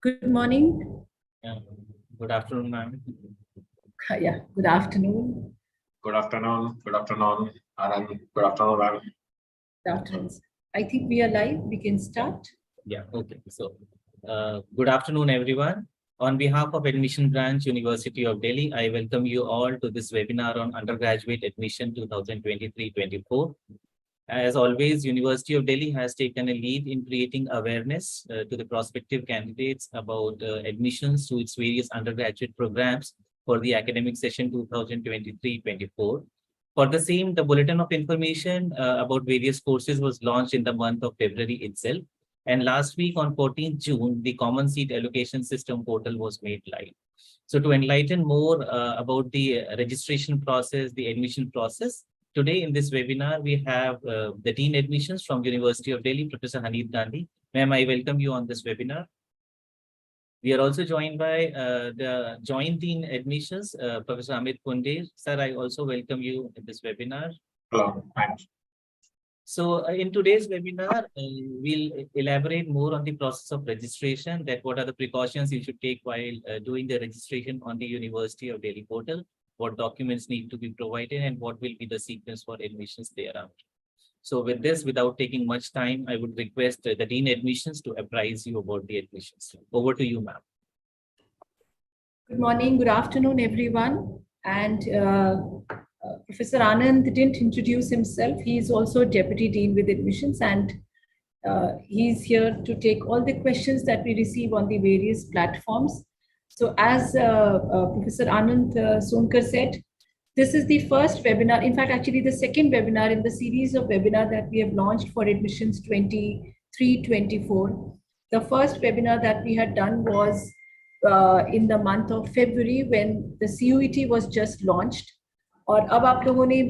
Good morning. Yeah. Good afternoon, ma'am. Yeah, good afternoon. Good afternoon. Good afternoon, Anand. Good afternoon, ma'am. Good afternoon. I think we are live. We can start. Yeah, okay. So, good afternoon, everyone. On behalf of Admission Branch, University of Delhi, I welcome you all to this webinar on undergraduate admission 2023-24. As always, University of Delhi has taken a lead in creating awareness to the prospective candidates about admissions to its various undergraduate programs for the academic session 2023-24. For the same, the Bulletin of Information about various courses was launched in the month of February itself. And last week on 14th June, the Common Seat Allocation System portal was made live. So to enlighten more about the registration process, the admission process, today in this webinar, we have the Dean Admissions from University of Delhi, Professor Haneed Gandhi. Ma'am, I welcome you on this webinar. We are also joined by the Joint Dean Admissions, Professor Amit Kundir. Sir, I also welcome you in this webinar. Hello. Thanks. So in today's webinar, we'll elaborate more on the process of registration, that what are the precautions you should take while doing the registration on the University of Delhi portal, what documents need to be provided, and what will be the sequence for admissions thereafter. So with this, without taking much time, I would request the Dean Admissions to apprise you about the admissions. Over to you, ma'am. Good morning, good afternoon, everyone. And Professor Anand didn't introduce himself. He is also Deputy Dean with Admissions, and he's here to take all the questions that we receive on the various platforms. So as Professor Anand Sonkar said, this is the first webinar, in fact, actually the second webinar in the series of webinar that we have launched for admissions 23-24. The first webinar that we had done was in the month of February when the CUET was just launched. और अब आप लोगों ने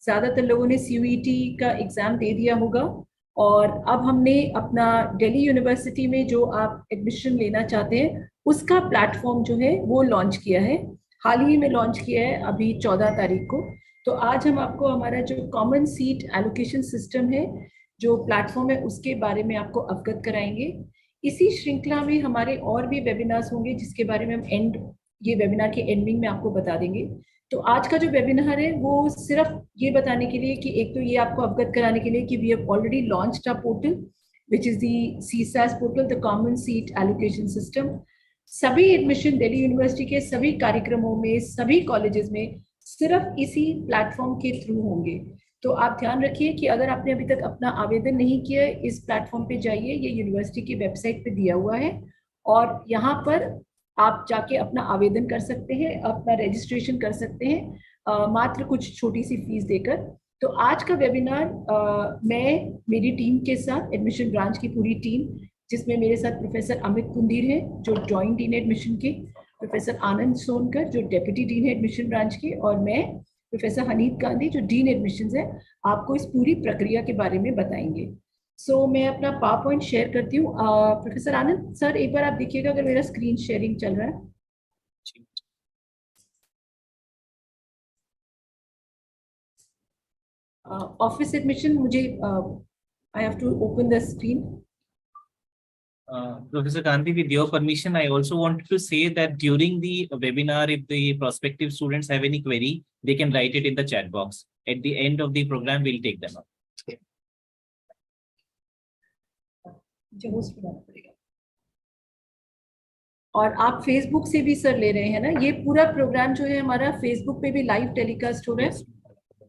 ज़्यादातर लोगों ने CUET का exam दे दिया होगा और अब हमने अपना दिल्ली यूनिवर्सिटी में जो आप एडमिशन लेना चाहते हैं उसका प्लेटफॉर्म जो है वो लॉन्च किया है, हाल ही में लॉन्च किया है अभी 14 तारीख को. तो आज हम आपको हमारा जो कॉमन सीट एलोकेशन सिस्टम है, जो प्लेटफॉर्म है, उसके बारे में आपको अवगत कराएंगे. इसी श्रृंखला में हमारे और भी वेबिनार्स होंगे जिसके बारे में हम ये वेबिनार के एंडिंग में आपको बता देंगे. तो आज का जो वेबिनार है वो सिर्फ ये बताने के लिए कि एक तो ये आपको अवगत कराने के लिए कि we have already launched a portal which is the CSAS portal, the common seat allocation system. सभी एडमिशन दिल्ली यूनिवर्सिटी के सभी कार्यक्रमों में, सभी कॉलेजेस में सिर्फ इसी प्लेटफॉर्म के थ्रू होंगे. तो आप ध्यान रखिए कि अगर आपने अभी तक अपना आवेदन नहीं किया है, इस प्लेटफॉर्म पे जाइए, ये यूनिवर्सिटी की वेबसाइट पे दिया हुआ है और यहाँ पर आप जाके अपना आवेदन कर सकते हैं, अपना रजिस्ट्रेशन कर सकते हैं मात्र कुछ छोटी सी फीस देकर. तो आज का वेबिनार मैं मेरी टीम के साथ, एडमिशन ब्रांच की पूरी टीम, जिसमें मेरे साथ प्रोफेसर अमित कुंदीर है जो जॉइंट डीन एडमिशन के, प्रोफेसर आनंद सोनकर जो डेप्यूटी डीन है एडमिशन ब्रांच के, और मैं प्रोफेसर हनीद गांधी जो डीन एडमिशंस है, आपको इस पूरी प्रक्रिया के बारे में बताएंगे. सो मैं अपना पावर पॉइंट शेयर करती हूँ. प्रोफेसर आनंद सर, एक बार आप देखिएगा अगर मेरा स्क्रीन शेयरिंग चल रहा है. ऑफिस एडमिशन, मुझे I have to open the screen. Professor Gandhi, with your permission, I also wanted to say that during the webinar, if the prospective students have any query, they can write it in the chat box. At the end of the program, we'll take them up. और आप Facebook से भी sir ले रहे हैं ना? ये पूरा प्रोग्राम जो है हमारा फेसबुक पे भी लाइव टेलीकास्ट हो रहा है.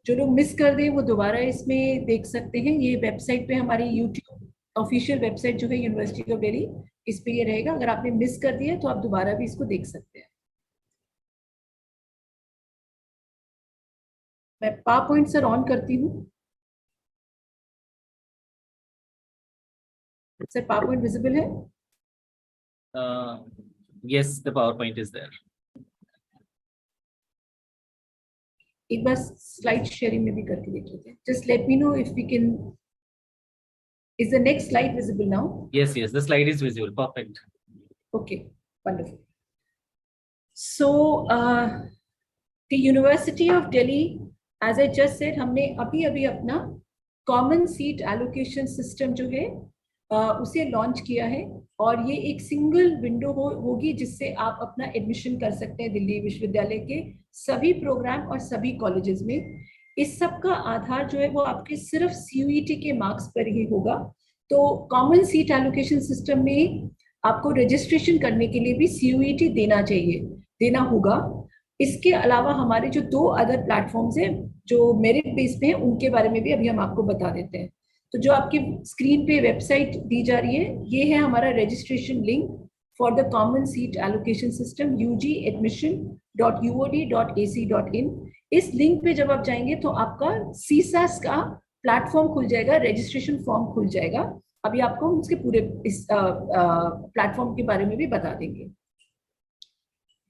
जो लोग मिस कर दें वो दोबारा इसमें देख सकते हैं. ये वेबसाइट पे हमारी यूट्यूब ऑफिशियल वेबसाइट जो है यूनिवर्सिटी ऑफ दिल्ली, इस पे ये रहेगा. अगर आपने मिस कर दिया तो आप दोबारा भी इसको देख सकते हैं. मैं पावर पॉइंट सर ऑन करती हूँ. सर पावर पॉइंट विजिबल है? Yes, the PowerPoint is there. एक बार स्लाइड शेयरिंग में भी करके देख लेते हैं. Just let me know if we can. Is the next slide visible now? Yes, the slide is visible. Perfect. Okay, wonderful. So, the University of Delhi, as I just said, हमने अभी अपना common seat allocation system जो है उसे launch किया है और ये एक सिंगल विंडो होगी जिससे आप अपना एडमिशन कर सकते हैं दिल्ली विश्वविद्यालय के सभी प्रोग्राम और सभी कॉलेजेस में। इस सब का आधार जो है वो आपके सिर्फ CUET के मार्क्स पर ही होगा। तो कॉमन सीट एलोकेशन सिस्टम में आपको रजिस्ट्रेशन करने के लिए भी CUET देना होगा। इसके अलावा हमारे जो 2 अदर प्लेटफॉर्म्स हैं जो मेरिट बेस पे हैं, उनके बारे में भी अभी हम आपको बता देते हैं। तो जो आपकी स्क्रीन पे वेबसाइट दी जा रही है, ये है हमारा registration link for the common seat allocation system ugadmission.uod.ac.in। इस लिंक पे जब आप जाएंगे तो आपका CSAS का प्लेटफॉर्म खुल जाएगा, रजिस्ट्रेशन फॉर्म खुल जाएगा। अभी आपको उसके पूरे इस प्लेटफॉर्म के बारे में भी बता देंगे।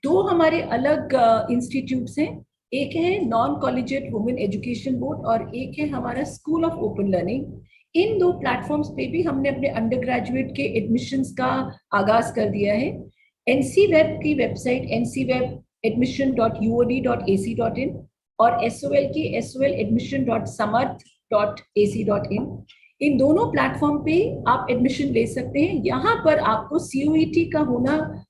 2 हमारे अलग इंस्टीट्यूट्स हैं, एक है non collegiate women education board और एक है हमारा school of open learning. In 2 platforms पे भी हमने अपने अंडर ग्रेजुएट के एडमिशन्स का आगाज कर दिया है। NCWeb की वेबसाइट ncwebadmission.uod.ac.in और SOL की soladmission.samarth.ac.in। इन दोनों प्लेटफॉर्म पे आप एडमिशन ले सकते हैं। यहाँ पर आपको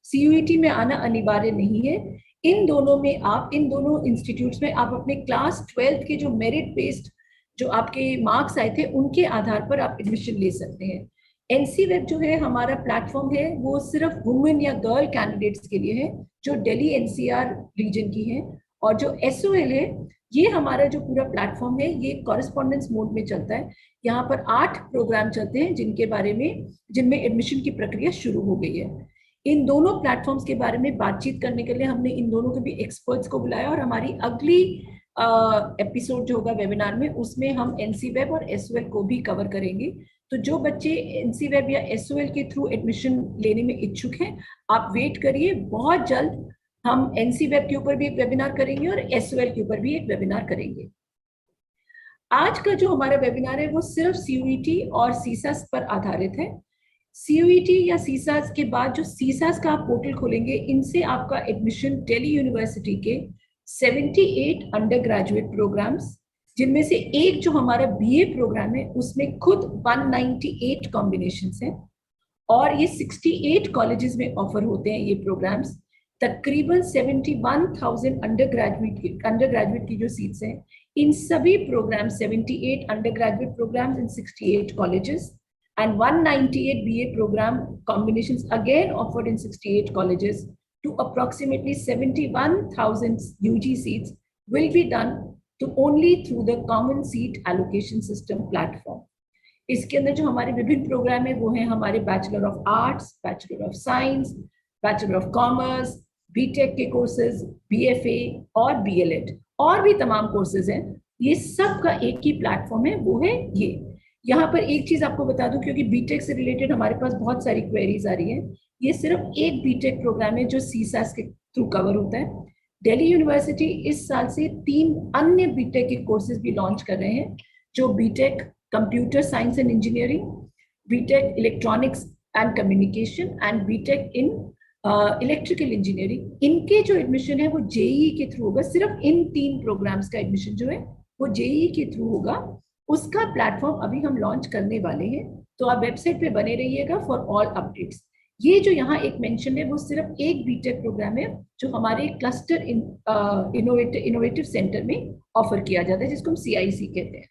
CUET में आना अनिवार्य नहीं है। इन दोनों इंस्टीट्यूट्स में आप अपने क्लास 12th के जो मेरिट बेस्ड जो आपके मार्क्स आए थे उनके आधार पर आप एडमिशन ले सकते हैं। NCWeb जो है हमारा प्लेटफॉर्म है वो सिर्फ वुमेन या गर्ल कैंडिडेट्स के लिए है जो दिल्ली NCR रीजन की है। और जो SOL है ये हमारा जो पूरा प्लेटफॉर्म है ये कॉरेस्पॉन्डेंस मोड में चलता है। यहाँ पर 8 प्रोग्राम चलते हैं जिनमें एडमिशन की प्रक्रिया शुरू हो गई है। इन दोनों प्लेटफॉर्म्स के बारे में बातचीत करने के लिए हमने इन दोनों के भी एक्सपर्ट्स को बुलाया और हमारी अगली एपिसोड जो होगा वेबिनार में उसमें हम NCWeb और SOL को भी कवर करेंगे। तो जो बच्चे NCWeb या SOL के थ्रू एडमिशन लेने में इच्छुक हैं आप वेट करिए, बहुत जल्द हम NCWeb के ऊपर भी एक वेबिनार करेंगे और SOL के ऊपर भी एक वेबिनार करेंगे। आज का जो हमारा वेबिनार है वो सिर्फ CUET और CSAS पर आधारित है। CUET या CSAS के बाद जो CSAS का आप पोर्टल खोलेंगे इनसे आपका एडमिशन दिल्ली यूनिवर्सिटी के 78 अंडर ग्रेजुएट प्रोग्राम्स, जिनमें से एक जो हमारा BA प्रोग्राम है उसमें खुद 198 कॉम्बिनेशंस हैं और ये 68 कॉलेजेस में ऑफर होते हैं ये प्रोग्राम्स। तकरीबन 71,000 अंडर ग्रेजुएट की जो सीट्स हैं इन सभी program 78 undergraduate programs in 68 colleges and 198 BA program combinations again offered in 68 colleges to approximately 71,000 UG seats will be done only through the common seat allocation system platform. इसके अंदर जो हमारे विभिन्न प्रोग्राम है वो हैं हमारे bachelor of arts, bachelor of science, bachelor of commerce, BTech के कोर्सेज, BFA और BLEd और भी तमाम कोर्सेज हैं। ये सब का एक ही प्लेटफॉर्म है, वो है ये। यहाँ पर एक चीज आपको बता दूं क्योंकि BTech से रिलेटेड हमारे पास बहुत सारी क्वेरीज आ रही हैं, ये सिर्फ एक BTech प्रोग्राम है जो CSAS के थ्रू कवर होता है। दिल्ली यूनिवर्सिटी इस साल से 3 अन्य BTech के कोर्सेज भी लॉन्च कर रहे हैं जो BTech computer science and engineering, BTech electronics and communication and BTech in electrical engineering. इनके जो एडमिशन है वो JEE के थ्रू होगा। सिर्फ इन 3 प्रोग्राम्स का एडमिशन जो है वो JEE के थ्रू होगा। उसका प्लेटफॉर्म अभी हम लॉन्च करने वाले हैं, तो आप वेबसाइट पे बने रहिएगा फॉर ऑल अपडेट्स। ये जो यहाँ एक मेंशन है वो सिर्फ एक BTech प्रोग्राम है जो हमारे क्लस्टर इनोवेटिव सेंटर में ऑफर किया जाता है जिसको हम CIC कहते हैं।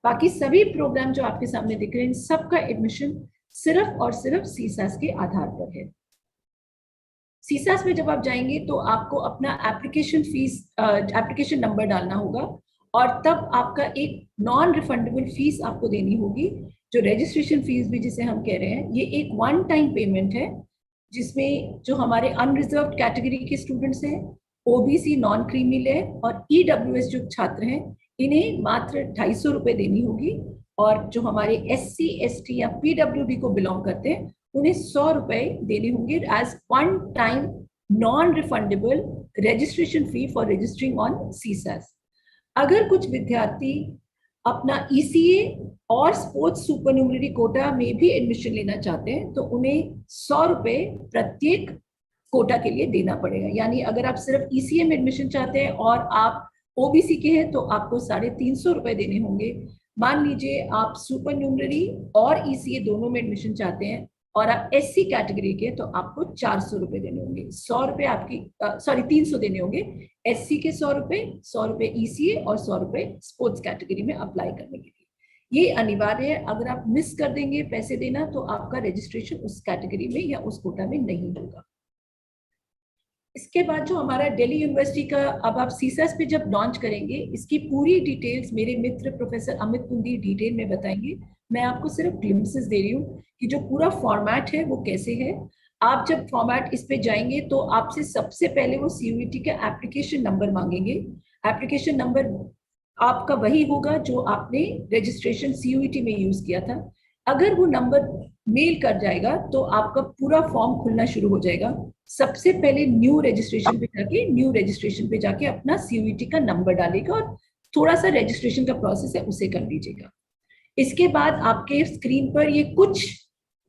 बाकी सभी प्रोग्राम जो आपके सामने दिख रहे हैं सबका एडमिशन सिर्फ और सिर्फ CSAS के आधार पर है। CSAS में जब आप जाएंगे तो आपको अपना एप्लीकेशन नंबर डालना होगा और तब आपका एक नॉन रिफंडेबल फीस आपको देनी होगी, जो रजिस्ट्रेशन फीस भी जिसे हम कह रहे हैं। ये एक 1 टाइम पेमेंट है जिसमें जो हमारे अनरिजर्व्ड कैटेगरी के स्टूडेंट्स हैं, OBC नॉन क्रीमी लेयर और EWS जो छात्र हैं इन्हें मात्र 250 रुपये देनी होगी और जो हमारे SC ST या PWD को बिलोंग करते हैं उन्हें 100 रुपये देने होंगे as 1 time non refundable registration fee for registering on CSAS। अगर कुछ विद्यार्थी अपना ECA और स्पोर्ट्स सुपरन्यूमरी कोटा में भी एडमिशन लेना चाहते हैं तो उन्हें 100 रुपये प्रत्येक कोटा के लिए देना पड़ेगा। यानी अगर आप सिर्फ ECA में एडमिशन चाहते हैं और आप OBC के हैं तो आपको 350 रुपये देने होंगे। मान लीजिए आप सुपर न्यूमररी और ईसीए दोनों में एडमिशन चाहते हैं और आप एससी कैटेगरी के, तो आपको 400 रुपए देने होंगे। 100 रुपए आपकी 300 देने होंगे एससी के, 100 रुपए, 100 रुपए ईसीए और 100 रुपए स्पोर्ट्स कैटेगरी में अप्लाई करने के लिए। ये अनिवार्य है, अगर आप मिस कर देंगे पैसे देना तो आपका रजिस्ट्रेशन उस कैटेगरी में या उस कोटा में नहीं होगा। इसके बाद जो हमारा दिल्ली यूनिवर्सिटी का, अब आप सीसस पे जब लॉन्च करेंगे, इसकी पूरी डिटेल्स मेरे मित्र प्रोफेसर अमित कुंदी डिटेल में बताएंगे। मैं आपको सिर्फ ग्लिम्पसेस दे रही हूँ कि जो पूरा फॉर्मेट है वो कैसे है। आप जब फॉर्मेट इस पे जाएंगे तो आपसे सबसे पहले वो सीयूईटी का एप्लीकेशन नंबर मांगेंगे। एप्लीकेशन नंबर आपका वही होगा जो आपने रजिस्ट्रेशन सीयूईटी में यूज किया था। अगर वो नंबर मेल कर जाएगा तो आपका पूरा फॉर्म खुलना शुरू हो जाएगा। सबसे पहले न्यू रजिस्ट्रेशन पे जाके अपना सीयूईटी का नंबर डालेगा और थोड़ा सा रजिस्ट्रेशन का प्रोसेस है उसे कर लीजिएगा। इसके बाद आपके स्क्रीन पर ये कुछ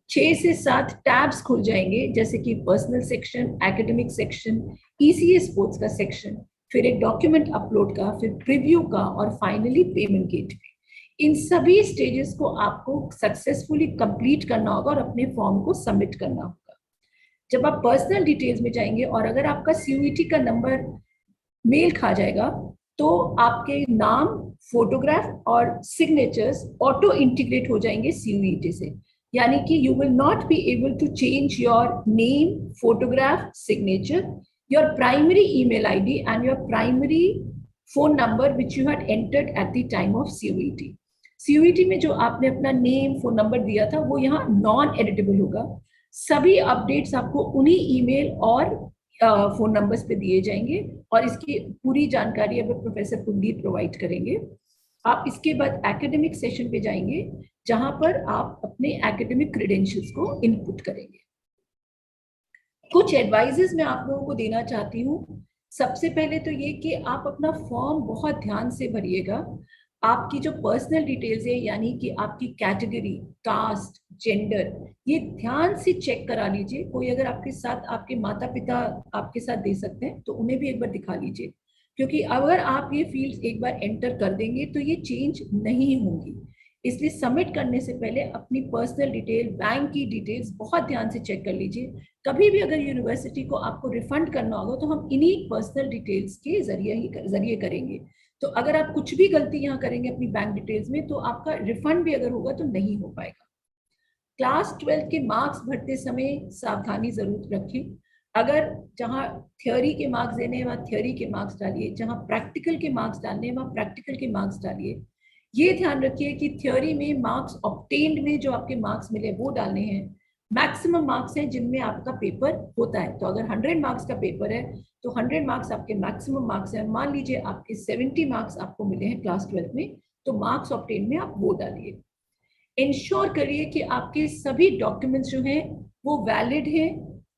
6 से 7 टैब्स खुल जाएंगे, जैसे कि personal section, academic section, ECA sports का सेक्शन, फिर एक डॉक्यूमेंट अपलोड का, फिर प्रीव्यू का और फाइनली पेमेंट गेटवे। इन सभी स्टेजेस को आपको सक्सेसफुली कंप्लीट करना होगा और अपने फॉर्म को सबमिट करना होगा। जब आप पर्सनल डिटेल्स में जाएंगे और अगर आपका सीयूईटी का नंबर मेल खा जाएगा तो आपके नाम, फोटोग्राफ और सिग्नेचर्स ऑटो इंटीग्रेट हो जाएंगे सीयूईटी से। यानी कि you will not be able to change your name, photograph, signature, your primary email ID and your primary phone number which you had entered at the time of CUET. CUET में जो आपने अपना name, phone number दिया था वो यहाँ non editable होगा। सभी अपडेट्स आपको उन्हीं ईमेल और फोन नंबर्स पे दिए जाएंगे और इसकी पूरी जानकारी अब प्रोफेसर कुलदीप प्रोवाइड करेंगे। आप इसके बाद एकेडमिक सेशन पे जाएंगे जहां पर आप अपने एकेडमिक क्रेडेंशियल्स को इनपुट करेंगे। कुछ एडवाइजेस मैं आप लोगों को देना चाहती हूँ। सबसे पहले तो ये कि आप अपना फॉर्म बहुत ध्यान से भरिएगा। आपकी जो पर्सनल डिटेल्स है, यानी कि आपकी कैटेगरी, कास्ट, जेंडर, ये ध्यान से चेक करा लीजिए। कोई अगर आपके साथ, आपके माता पिता आपके साथ दे सकते हैं तो उन्हें भी एक बार दिखा लीजिए, क्योंकि अगर आप ये फील्ड्स एक बार एंटर कर देंगे तो ये चेंज नहीं होंगी। इसलिए सबमिट करने से पहले अपनी पर्सनल डिटेल, बैंक की डिटेल्स बहुत ध्यान से चेक कर लीजिए। कभी भी अगर यूनिवर्सिटी को आपको रिफंड करना होगा तो हम इन्हीं पर्सनल डिटेल्स के जरिए करेंगे। तो अगर आप कुछ भी गलती यहाँ करेंगे अपनी बैंक डिटेल्स में तो आपका रिफंड भी अगर होगा तो नहीं हो पाएगा। क्लास 12 के मार्क्स भरते समय सावधानी जरूर रखें। अगर जहाँ थ्योरी के मार्क्स देने हैं वहाँ थ्योरी के मार्क्स डालिए, जहाँ प्रैक्टिकल के मार्क्स डालने हैं वहाँ प्रैक्टिकल के मार्क्स डालिए। ये ध्यान रखिए कि थ्योरी में मार्क्स ऑब्टेन्ड में जो आपके मार्क्स मिले वो डालने हैं। मैक्सिमम मार्क्स हैं जिनमें आपका पेपर होता है, तो अगर 100 मार्क्स का पेपर है तो 100 मार्क्स आपके मैक्सिमम मार्क्स हैं। मान लीजिए आपके 70 मार्क्स आपको मिले हैं क्लास 12 में, तो मार्क्स ऑब्टेन में आप वो डालिए। इंश्योर करिए कि आपके सभी डॉक्यूमेंट्स जो हैं वो वैलिड हैं,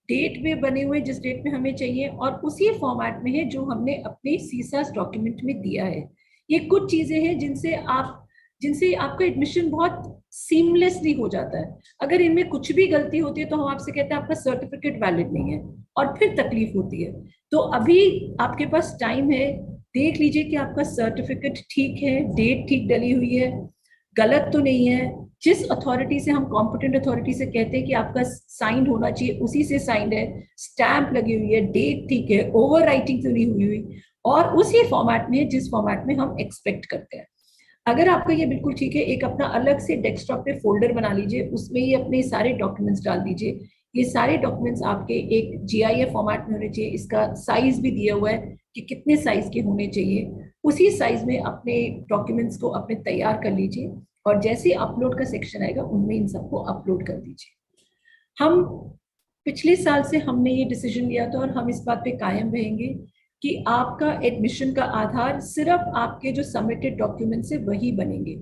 डेट में बने हुए जिस डेट में हमें चाहिए और उसी फॉर्मेट में है जो हमने अपने सीसास डॉक्यूमेंट में दिया है। ये कुछ चीजें हैं जिनसे आपका एडमिशन बहुत सीमलेसली हो जाता है। अगर इनमें कुछ भी गलती होती है तो हम आपसे कहते हैं आपका सर्टिफिकेट वैलिड नहीं है और फिर तकलीफ होती है। तो अभी आपके पास टाइम है, देख लीजिए कि आपका सर्टिफिकेट ठीक है, डेट ठीक डली हुई है, गलत तो नहीं है। जिस अथॉरिटी से, हम कॉम्पिटेंट अथॉरिटी से कहते हैं कि आपका साइन होना चाहिए, उसी से साइंड है, स्टैंप लगी हुई है, डेट ठीक है, ओवर राइटिंग तो नहीं हुई और उसी फॉर्मेट में जिस फॉर्मेट में हम एक्सपेक्ट करते हैं। अगर आपका ये बिल्कुल ठीक है, एक अपना अलग से डेस्कटॉप पे फोल्डर बना लीजिए, उसमें ये अपने सारे डॉक्यूमेंट्स डाल दीजिए। ये सारे डॉक्यूमेंट्स आपके एक GIF फॉर्मेट में होने चाहिए। इसका साइज भी दिया हुआ है कि कितने साइज के होने चाहिए। उसी साइज में अपने डॉक्यूमेंट्स को अपने तैयार कर लीजिए और जैसे अपलोड का सेक्शन आएगा उनमें इन सबको अपलोड कर दीजिए। हम पिछले साल से हमने ये डिसीजन लिया था और हम इस बात पे कायम रहेंगे कि आपका एडमिशन का आधार सिर्फ आपके जो सबमिटेड डॉक्यूमेंट्स है वही बनेंगे।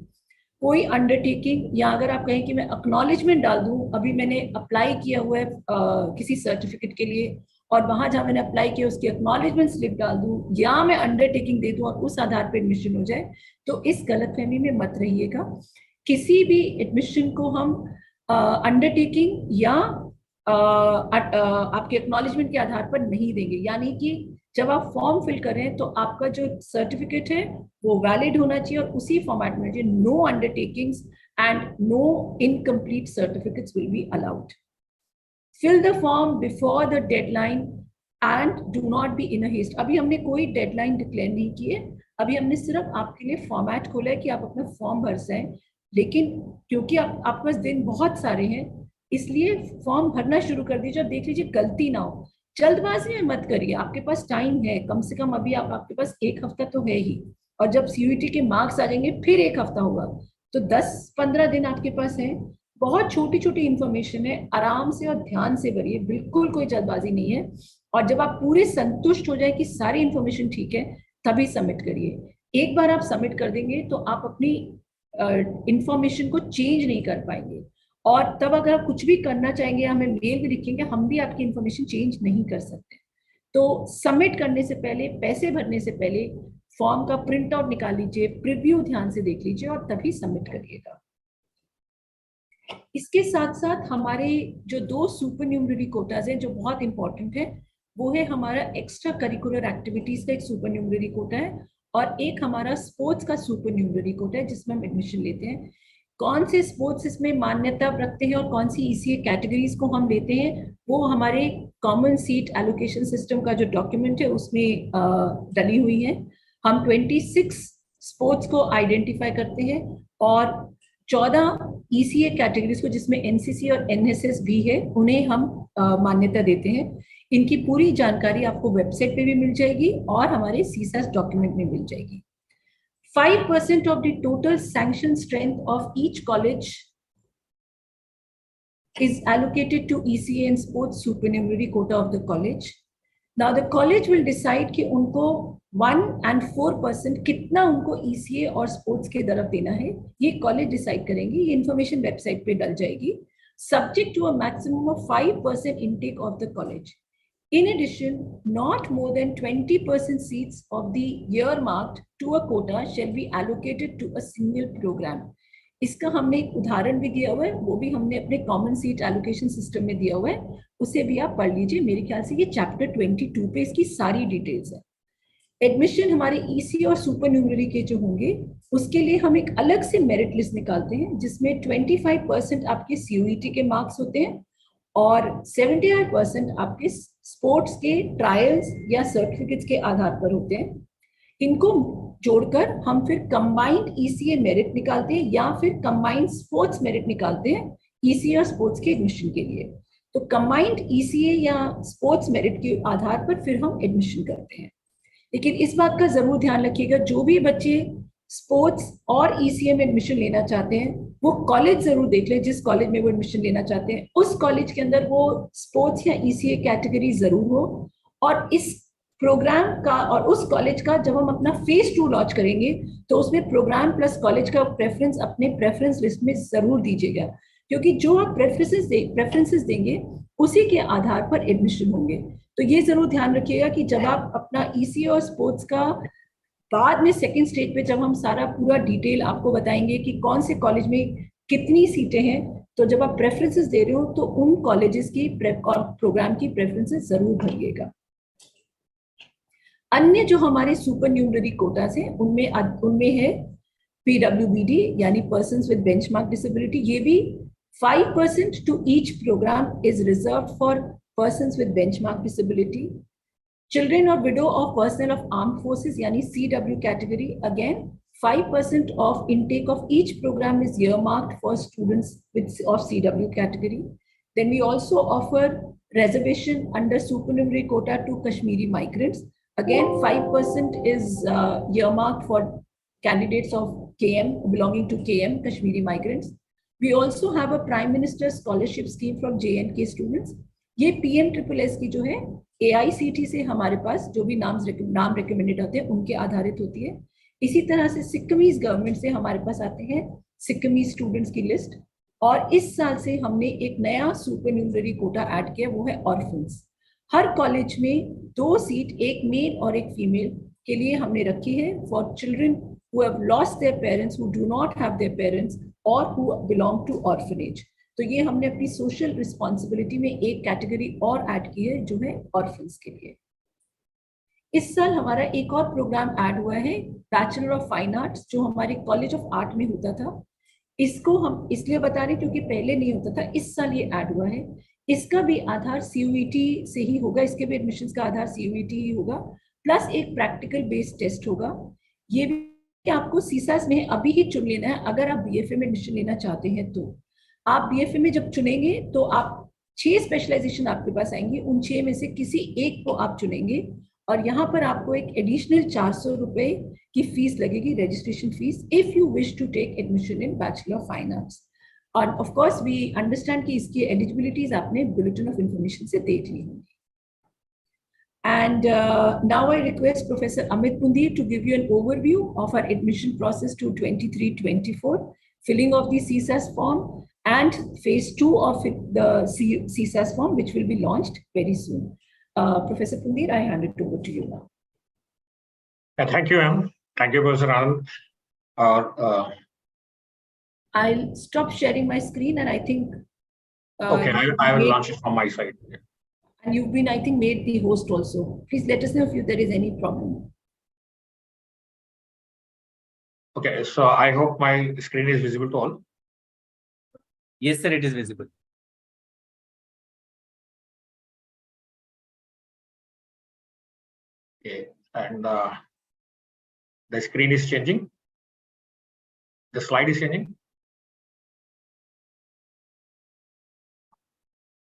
कोई अंडरटेकिंग या अगर आप कहें कि मैं एक्नॉलेजमेंट डाल दूं, अभी मैंने अप्लाई किया हुआ है किसी सर्टिफिकेट के लिए और वहां जहां मैंने अप्लाई किया उसकी एक्नॉलेजमेंट स्लिप डाल दूं या मैं अंडरटेकिंग दे दूं और उस आधार पर एडमिशन हो जाए, तो इस गलतफहमी में मत रहिएगा। किसी भी एडमिशन को हम अंडरटेकिंग या आपके एक्नॉलेजमेंट के आधार पर नहीं देंगे। यानी कि जब आप फॉर्म फिल करें तो आपका जो सर्टिफिकेट है वो वैलिड होना चाहिए और उसी फॉर्मेट में चाहिए. No undertakings and no incomplete certificates will be allowed. Fill the form before the deadline and do not be in a haste. अभी हमने कोई डेडलाइन डिक्लेयर नहीं की है, अभी हमने सिर्फ आपके लिए फॉर्मेट खोला है कि आप अपना फॉर्म भर सकें. लेकिन क्योंकि आपके पास दिन बहुत सारे हैं, इसलिए फॉर्म भरना शुरू कर दीजिए. देख लीजिए गलती ना हो, जल्दबाजी में मत करिए. आपके पास टाइम है, कम से कम अभी आपके पास 1 हफ्ता तो है ही, और जब सीयूईटी के मार्क्स आ जाएंगे फिर 1 हफ्ता होगा, तो 10-15 दिन आपके पास है. बहुत छोटी छोटी इंफॉर्मेशन है, आराम से और ध्यान से भरिए, बिल्कुल कोई जल्दबाजी नहीं है. और जब आप पूरे संतुष्ट हो जाए कि सारी इंफॉर्मेशन ठीक है, तभी सबमिट करिए. एक बार आप सबमिट कर देंगे तो आप अपनी इंफॉर्मेशन को चेंज नहीं कर पाएंगे, और तब अगर आप कुछ भी करना चाहेंगे, हमें मेल भी लिखेंगे, हम भी आपकी इंफॉर्मेशन चेंज नहीं कर सकते. तो सबमिट करने से पहले, पैसे भरने से पहले फॉर्म का प्रिंट आउट निकाल लीजिए, प्रीव्यू ध्यान से देख लीजिए और तभी सबमिट करिएगा. इसके साथ साथ हमारे जो 2 सुपर न्यूमररी कोटाज हैं जो बहुत इंपॉर्टेंट है, वो है हमारा एक्स्ट्रा करिकुलर एक्टिविटीज का एक सुपर न्यूमररी कोटा है, और एक हमारा स्पोर्ट्स का सुपर न्यूमररी कोटा है जिसमें हम एडमिशन लेते हैं. कौन से स्पोर्ट्स इसमें मान्यता रखते हैं और कौन सी ईसीए कैटेगरीज को हम लेते हैं, वो हमारे कॉमन सीट एलोकेशन सिस्टम का जो डॉक्यूमेंट है उसमें डली हुई है. हम 26 स्पोर्ट्स को आइडेंटिफाई करते हैं और 14 ईसीए कैटेगरीज को, जिसमें एनसीसी और एनएसएस भी है, उन्हें हम मान्यता देते हैं. इनकी पूरी जानकारी आपको वेबसाइट पे भी मिल जाएगी और हमारे सीसास डॉक्यूमेंट में मिल जाएगी. 5% of the total sanction strength of each college is allocated to ECA and sports supernumerary quota of the college. Now the college will decide कि उनको 1 and 4% कितना उनको ECA और sports के तरफ देना है, ये कॉलेज डिसाइड करेंगे. ये इंफॉर्मेशन वेबसाइट पे डल जाएगी. Subject to a maximum of 5% intake of the college. In addition, not more than 20% seats of the year marked to a quota shall be allocated to a single program. इसका हमने एक उदाहरण भी दिया हुआ है, वो भी हमने अपने कॉमन सीट एलोकेशन सिस्टम में दिया हुआ है, उसे भी आप पढ़ लीजिए. मेरे ख्याल से ये चैप्टर 22 पे इसकी सारी डिटेल्स है. एडमिशन हमारे ईसी और सुपर न्यूमररी के जो होंगे, उसके लिए हम एक अलग से मेरिट लिस्ट निकालते हैं जिसमें 25% आपके सीयूईटी के मार्क्स होते हैं और 75% आपके स्पोर्ट्स के ट्रायल्स या सर्टिफिकेट्स के आधार पर होते हैं. इनको जोड़कर हम फिर कंबाइंड ईसीए मेरिट निकालते हैं या फिर कंबाइंड स्पोर्ट्स मेरिट निकालते हैं ईसीए और स्पोर्ट्स के एडमिशन के लिए. तो कंबाइंड ईसीए या स्पोर्ट्स मेरिट के आधार पर फिर हम एडमिशन करते हैं. लेकिन इस बात का जरूर ध्यान रखिएगा, जो भी बच्चे स्पोर्ट्स और ईसीए में एडमिशन लेना चाहते हैं वो कॉलेज जरूर देख ले, जिस कॉलेज में वो एडमिशन लेना चाहते हैं उस कॉलेज के अंदर वो स्पोर्ट्स या ईसीए कैटेगरी जरूर हो. और इस प्रोग्राम का और उस कॉलेज का जब हम अपना फेज 2 लॉन्च करेंगे तो उसमें प्रोग्राम प्लस कॉलेज का प्रेफरेंस अपने प्रेफरेंस लिस्ट में जरूर दीजिएगा, क्योंकि जो आप प्रेफरेंसेस देंगे उसी के आधार पर एडमिशन होंगे. तो ये जरूर ध्यान रखिएगा कि जब आप अपना ईसीए और स्पोर्ट्स का बाद में सेकेंड स्टेज पे जब हम सारा पूरा डिटेल आपको बताएंगे कि कौन से कॉलेज में कितनी सीटें हैं, तो जब आप प्रेफरेंसेस दे रहे हो तो उन कॉलेजेस की और प्रोग्राम की प्रेफरेंसेस जरूर भरिएगा. अन्य जो हमारे सुपर न्यूमररी कोटास हैं उनमें है पीडब्ल्यूबीडी यानी पर्सन्स विद बेंचमार्क डिसेबिलिटी. ये भी 5% to each program is reserved for persons with benchmark disability. Children or widow of personnel of armed forces, yani CW category, again 5% of intake of each program is earmarked for students of CW category. Then we also offer reservation under supernumerary quota to Kashmiri migrants. Again 5% is earmarked for candidates of KM belonging to KM, Kashmiri migrants. We also have a Prime Minister scholarship scheme from JNK students. ये PMSSS की जो है AICT से हमारे पास जो भी नाम recommended होते हैं उनके आधारित होती है. इसी तरह से सिक्किमीज गवर्नमेंट से हमारे पास आते हैं सिक्किमीज स्टूडेंट्स की लिस्ट. और इस साल से हमने एक नया सुपर न्यूमररी कोटा ऐड किया, वो है ऑर्फन्स. हर कॉलेज में 2 सीट, एक मेल और एक फीमेल के लिए हमने रखी है for children who have lost their parents, who do not have their parents और हु बिलोंग टू ऑर्फनेज. तो ये हमने अपनी सोशल रिस्पॉन्सिबिलिटी में एक कैटेगरी और ऐड की है जो है ऑर्फन्स के लिए. इस साल हमारा एक और प्रोग्राम ऐड हुआ है, बैचलर ऑफ फाइन आर्ट्स, जो हमारे कॉलेज ऑफ आर्ट में होता था। इसको हम इसलिए बता रहे क्योंकि पहले नहीं होता था, इस साल ये ऐड हुआ है। इसका भी आधार सीयूईटी से ही होगा, इसके भी एडमिशंस का आधार सीयूईटी ही होगा, प्लस एक प्रैक्टिकल बेस्ड टेस्ट होगा। ये भी कि आपको सीसास में अभी ही चुन लेना है। अगर आप बीएफए में एडमिशन लेना चाहते हैं तो आप बीएफए में जब चुनेंगे तो आप 6 स्पेशलाइजेशन आपके पास आएंगे, उन 6 में से किसी एक को आप चुनेंगे, और यहाँ पर आपको एक एडिशनल 400 रुपए की फीस लगेगी, registration fees, if you wish to take admission in bachelor of fine arts. और ऑफ कोर्स वी अंडरस्टैंड कि इसकी एलिजिबिलिटीज आपने बुलेटिन ऑफ इंफॉर्मेशन से देख ली होंगी। And now I request Professor Amit Pundir to give you an overview of our admission process to 23-24, filling of the CSAS form and phase 2 of the CSAS form, which will be launched very soon. Professor Pundir, I hand it over to you now. Thank you, ma'am. Thank you, Professor Anand. I'll stop sharing my screen, and I think okay, I will launch it from my side. And you've been, I think, made the host also. Please let us know if there is any problem. Okay, so I hope my screen is visible to all. Yes, sir, it is visible. Okay, and the screen is changing. The slide is changing.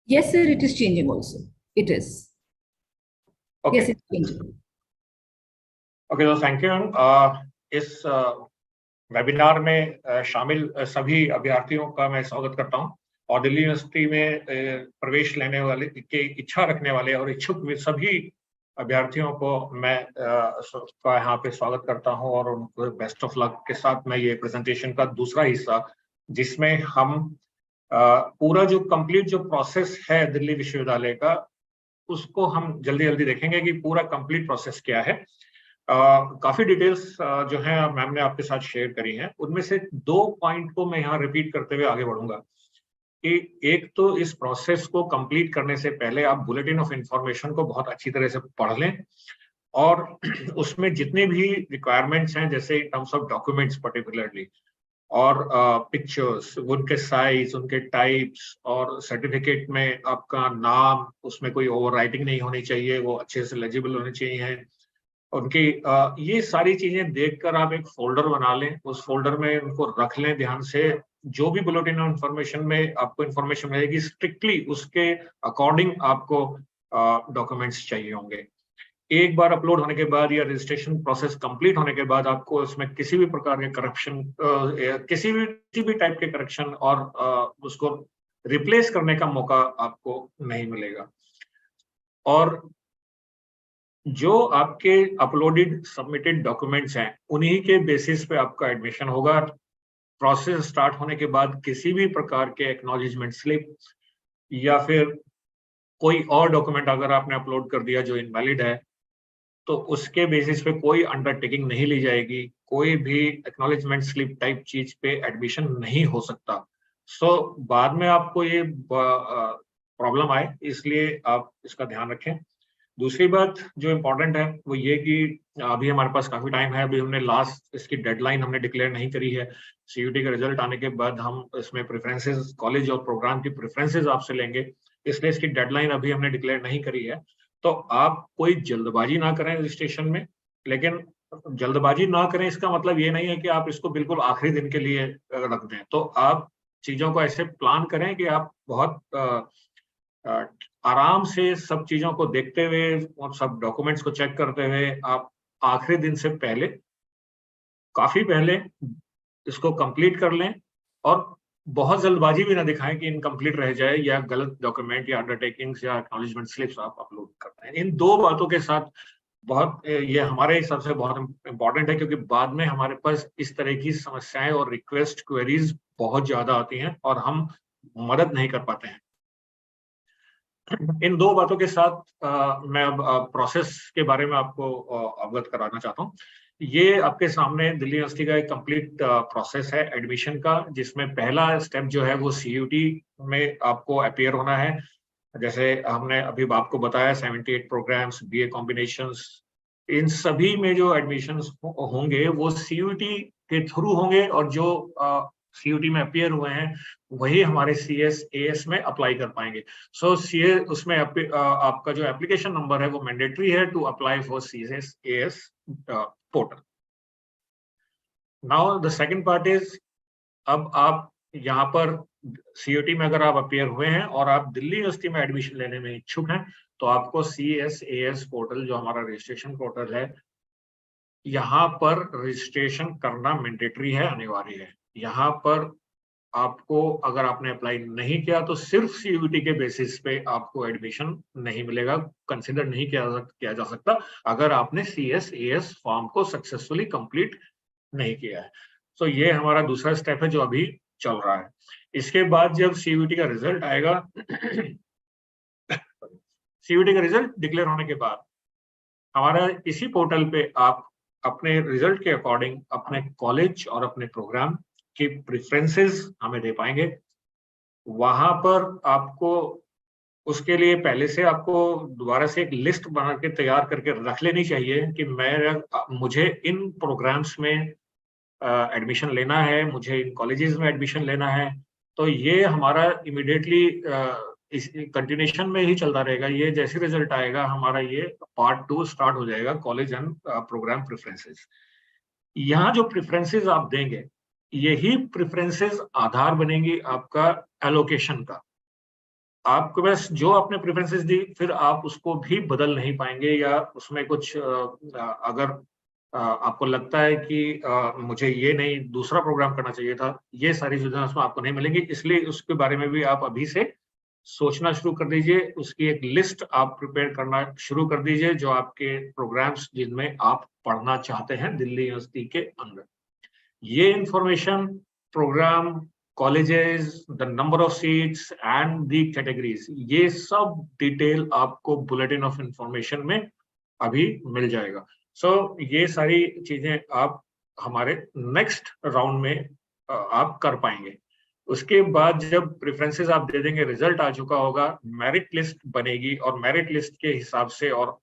Yes, sir, it is changing also. It is. Okay. Yes, it's changing. Okay, so thank you. इस webinar में शामिल सभी अभ्यर्थियों का मैं स्वागत करता हूं, और दिल्ली यूनिवर्सिटी में प्रवेश लेने वाले के इच्छा रखने वाले और इच्छुक सभी अभ्यर्थियों को मैं यहाँ पे स्वागत करता हूं, और उनको बेस्ट ऑफ लक के साथ मैं ये प्रेजेंटेशन का दूसरा हिस्सा, जिसमें हम पूरा जो कंप्लीट जो प्रोसेस है दिल्ली विश्वविद्यालय का, उसको हम जल्दी जल्दी देखेंगे कि पूरा कंप्लीट प्रोसेस क्या है। काफी डिटेल्स जो है मैम ने आपके साथ शेयर करी हैं, उनमें से 2 पॉइंट को मैं यहाँ रिपीट करते हुए आगे बढ़ूंगा कि एक तो इस प्रोसेस को कंप्लीट करने से पहले आप बुलेटिन ऑफ इंफॉर्मेशन को बहुत अच्छी तरह से पढ़ लें, और उसमें जितने भी रिक्वायरमेंट्स हैं, जैसे in terms of documents particularly, और पिक्चर्स, उनके साइज, उनके टाइप्स, और सर्टिफिकेट में आपका नाम, उसमें कोई ओवरराइटिंग नहीं होनी चाहिए, वो अच्छे से लेजिबल होने चाहिए उनकी, ये सारी चीजें देखकर आप एक फोल्डर बना लें, उस फोल्डर में उनको रख लें ध्यान से। जो भी बुलेटिन ऑफ इंफॉर्मेशन में आपको इंफॉर्मेशन मिलेगी, स्ट्रिक्टली उसके अकॉर्डिंग आपको डॉक्यूमेंट्स चाहिए होंगे। एक बार अपलोड होने के बाद या रजिस्ट्रेशन प्रोसेस कंप्लीट होने के बाद आपको इसमें किसी भी प्रकार के करप्शन, किसी भी टाइप के करेक्शन और उसको रिप्लेस करने का मौका आपको नहीं मिलेगा। और जो आपके अपलोडेड सबमिटेड डॉक्यूमेंट्स हैं, उन्हीं के बेसिस पे आपका एडमिशन होगा। प्रोसेस स्टार्ट होने के बाद किसी भी प्रकार के एक्नॉलेजमेंट स्लिप या फिर कोई और डॉक्यूमेंट अगर आपने अपलोड कर दिया जो इनवैलिड है, तो उसके बेसिस पे कोई अंडरटेकिंग नहीं ली जाएगी, कोई भी एक्नॉलेजमेंट स्लिप टाइप चीज पे एडमिशन नहीं हो सकता। सो बाद में आपको ये प्रॉब्लम आए, इसलिए आप इसका ध्यान रखें। दूसरी बात जो इम्पोर्टेंट है वो ये कि अभी हमारे पास काफी टाइम है, अभी हमने लास्ट इसकी डेडलाइन हमने डिक्लेयर नहीं करी है। सीयूटी का रिजल्ट आने के बाद हम इसमें प्रेफरेंसेस, कॉलेज और प्रोग्राम की प्रेफरेंसेस आपसे लेंगे, इसलिए इसकी डेडलाइन अभी हमने डिक्लेयर नहीं करी है। तो आप कोई जल्दबाजी ना करें रजिस्ट्रेशन में, लेकिन जल्दबाजी ना करें इसका मतलब ये नहीं है कि आप इसको बिल्कुल आखिरी दिन के लिए रख दें। तो आप चीजों को ऐसे प्लान करें कि आप बहुत आराम से सब चीजों को देखते हुए और सब डॉक्यूमेंट्स को चेक करते हुए आप आखिरी दिन से पहले, काफी पहले इसको कंप्लीट कर लें, और बहुत जल्दबाजी भी ना दिखाएं कि इनकम्प्लीट रह जाए या गलत डॉक्यूमेंट या अंडरटेकिंग्स या एक्नॉलेजमेंट स्लिप्स आप अपलोड करते हैं। इन 2 बातों के साथ बहुत, ये हमारे हिसाब से बहुत इंपॉर्टेंट है, क्योंकि बाद में हमारे पास इस तरह की समस्याएं और रिक्वेस्ट क्वेरीज बहुत ज्यादा आती हैं और हम मदद नहीं कर पाते हैं। इन 2 बातों के साथ मैं अब प्रोसेस के बारे में आपको अवगत कराना चाहता हूँ। ये आपके सामने दिल्ली यूनिवर्सिटी का एक कंप्लीट प्रोसेस है एडमिशन का, जिसमें पहला स्टेप जो है वो सीयूटी में आपको अपीयर होना है। जैसे हमने अभी आपको बताया 78 प्रोग्राम्स, बीए कॉम्बिनेशंस, इन सभी में जो एडमिशंस होंगे वो सीयूईटी के थ्रू होंगे, और जो सीयूईटी में अपीयर हुए हैं वही हमारे CSAS में अप्लाई कर पाएंगे। सो सीए उसमें आपका जो एप्लीकेशन नंबर है वो मैंडेटरी है to apply for CSAS portal. Now the second part is, अब आप यहाँ पर सीयूईटी में अगर आप अपीयर हुए हैं और आप दिल्ली यूनिवर्सिटी में एडमिशन लेने में इच्छुक हैं, तो आपको CSAS पोर्टल जो हमारा रजिस्ट्रेशन पोर्टल है, यहाँ पर रजिस्ट्रेशन करना मैंडेटरी है, अनिवार्य है। यहाँ पर आपको, अगर आपने अप्लाई नहीं किया तो सिर्फ सीयूईटी के बेसिस पे आपको एडमिशन नहीं मिलेगा, कंसिडर नहीं किया जा सकता अगर आपने CSAS फॉर्म को सक्सेसफुली कंप्लीट नहीं किया है। तो ये हमारा दूसरा स्टेप है जो अभी चल रहा है। इसके बाद जब सीयूईटी का रिजल्ट आएगा, सीयूईटी का रिजल्ट डिक्लेयर होने के बाद हमारा इसी पोर्टल पे आप अपने रिजल्ट के अकॉर्डिंग अपने कॉलेज और अपने प्रोग्राम की प्रेफरेंसेस हमें दे पाएंगे। वहां पर आपको उसके लिए पहले से आपको दोबारा से एक लिस्ट बना के तैयार करके रख लेनी चाहिए कि मुझे इन प्रोग्राम्स में एडमिशन लेना है, मुझे इन कॉलेजेस में एडमिशन लेना है। तो ये हमारा इमीडिएटली इस कंटिन्यूशन में ही चलता रहेगा। ये जैसे रिजल्ट आएगा हमारा ये पार्ट 2 स्टार्ट हो जाएगा, कॉलेज एंड प्रोग्राम प्रेफरेंसेस। यहाँ जो प्रेफरेंसेस आप देंगे, यही प्रेफरेंसेस आधार बनेंगी आपका एलोकेशन का। आपके पास जो आपने प्रेफरेंसेस दी, फिर आप उसको भी बदल नहीं पाएंगे, या उसमें कुछ अगर आपको लगता है कि मुझे ये नहीं दूसरा प्रोग्राम करना चाहिए था, ये सारी चीजें उसमें आपको नहीं मिलेंगी। इसलिए उसके बारे में भी आप अभी से सोचना शुरू कर दीजिए, उसकी एक लिस्ट आप प्रिपेयर करना शुरू कर दीजिए, जो आपके प्रोग्राम्स जिनमें आप पढ़ना चाहते हैं दिल्ली यूनिवर्सिटी के अंदर। ये information, program, colleges, the number of seats and the categories, ये सब डिटेल आपको बुलेटिन ऑफ इंफॉर्मेशन में अभी मिल जाएगा। सो ये सारी चीजें आप हमारे नेक्स्ट राउंड में आप कर पाएंगे। उसके बाद जब प्रेफरेंसेस आप दे देंगे, रिजल्ट आ चुका होगा, मेरिट लिस्ट बनेगी, और मेरिट लिस्ट के हिसाब से और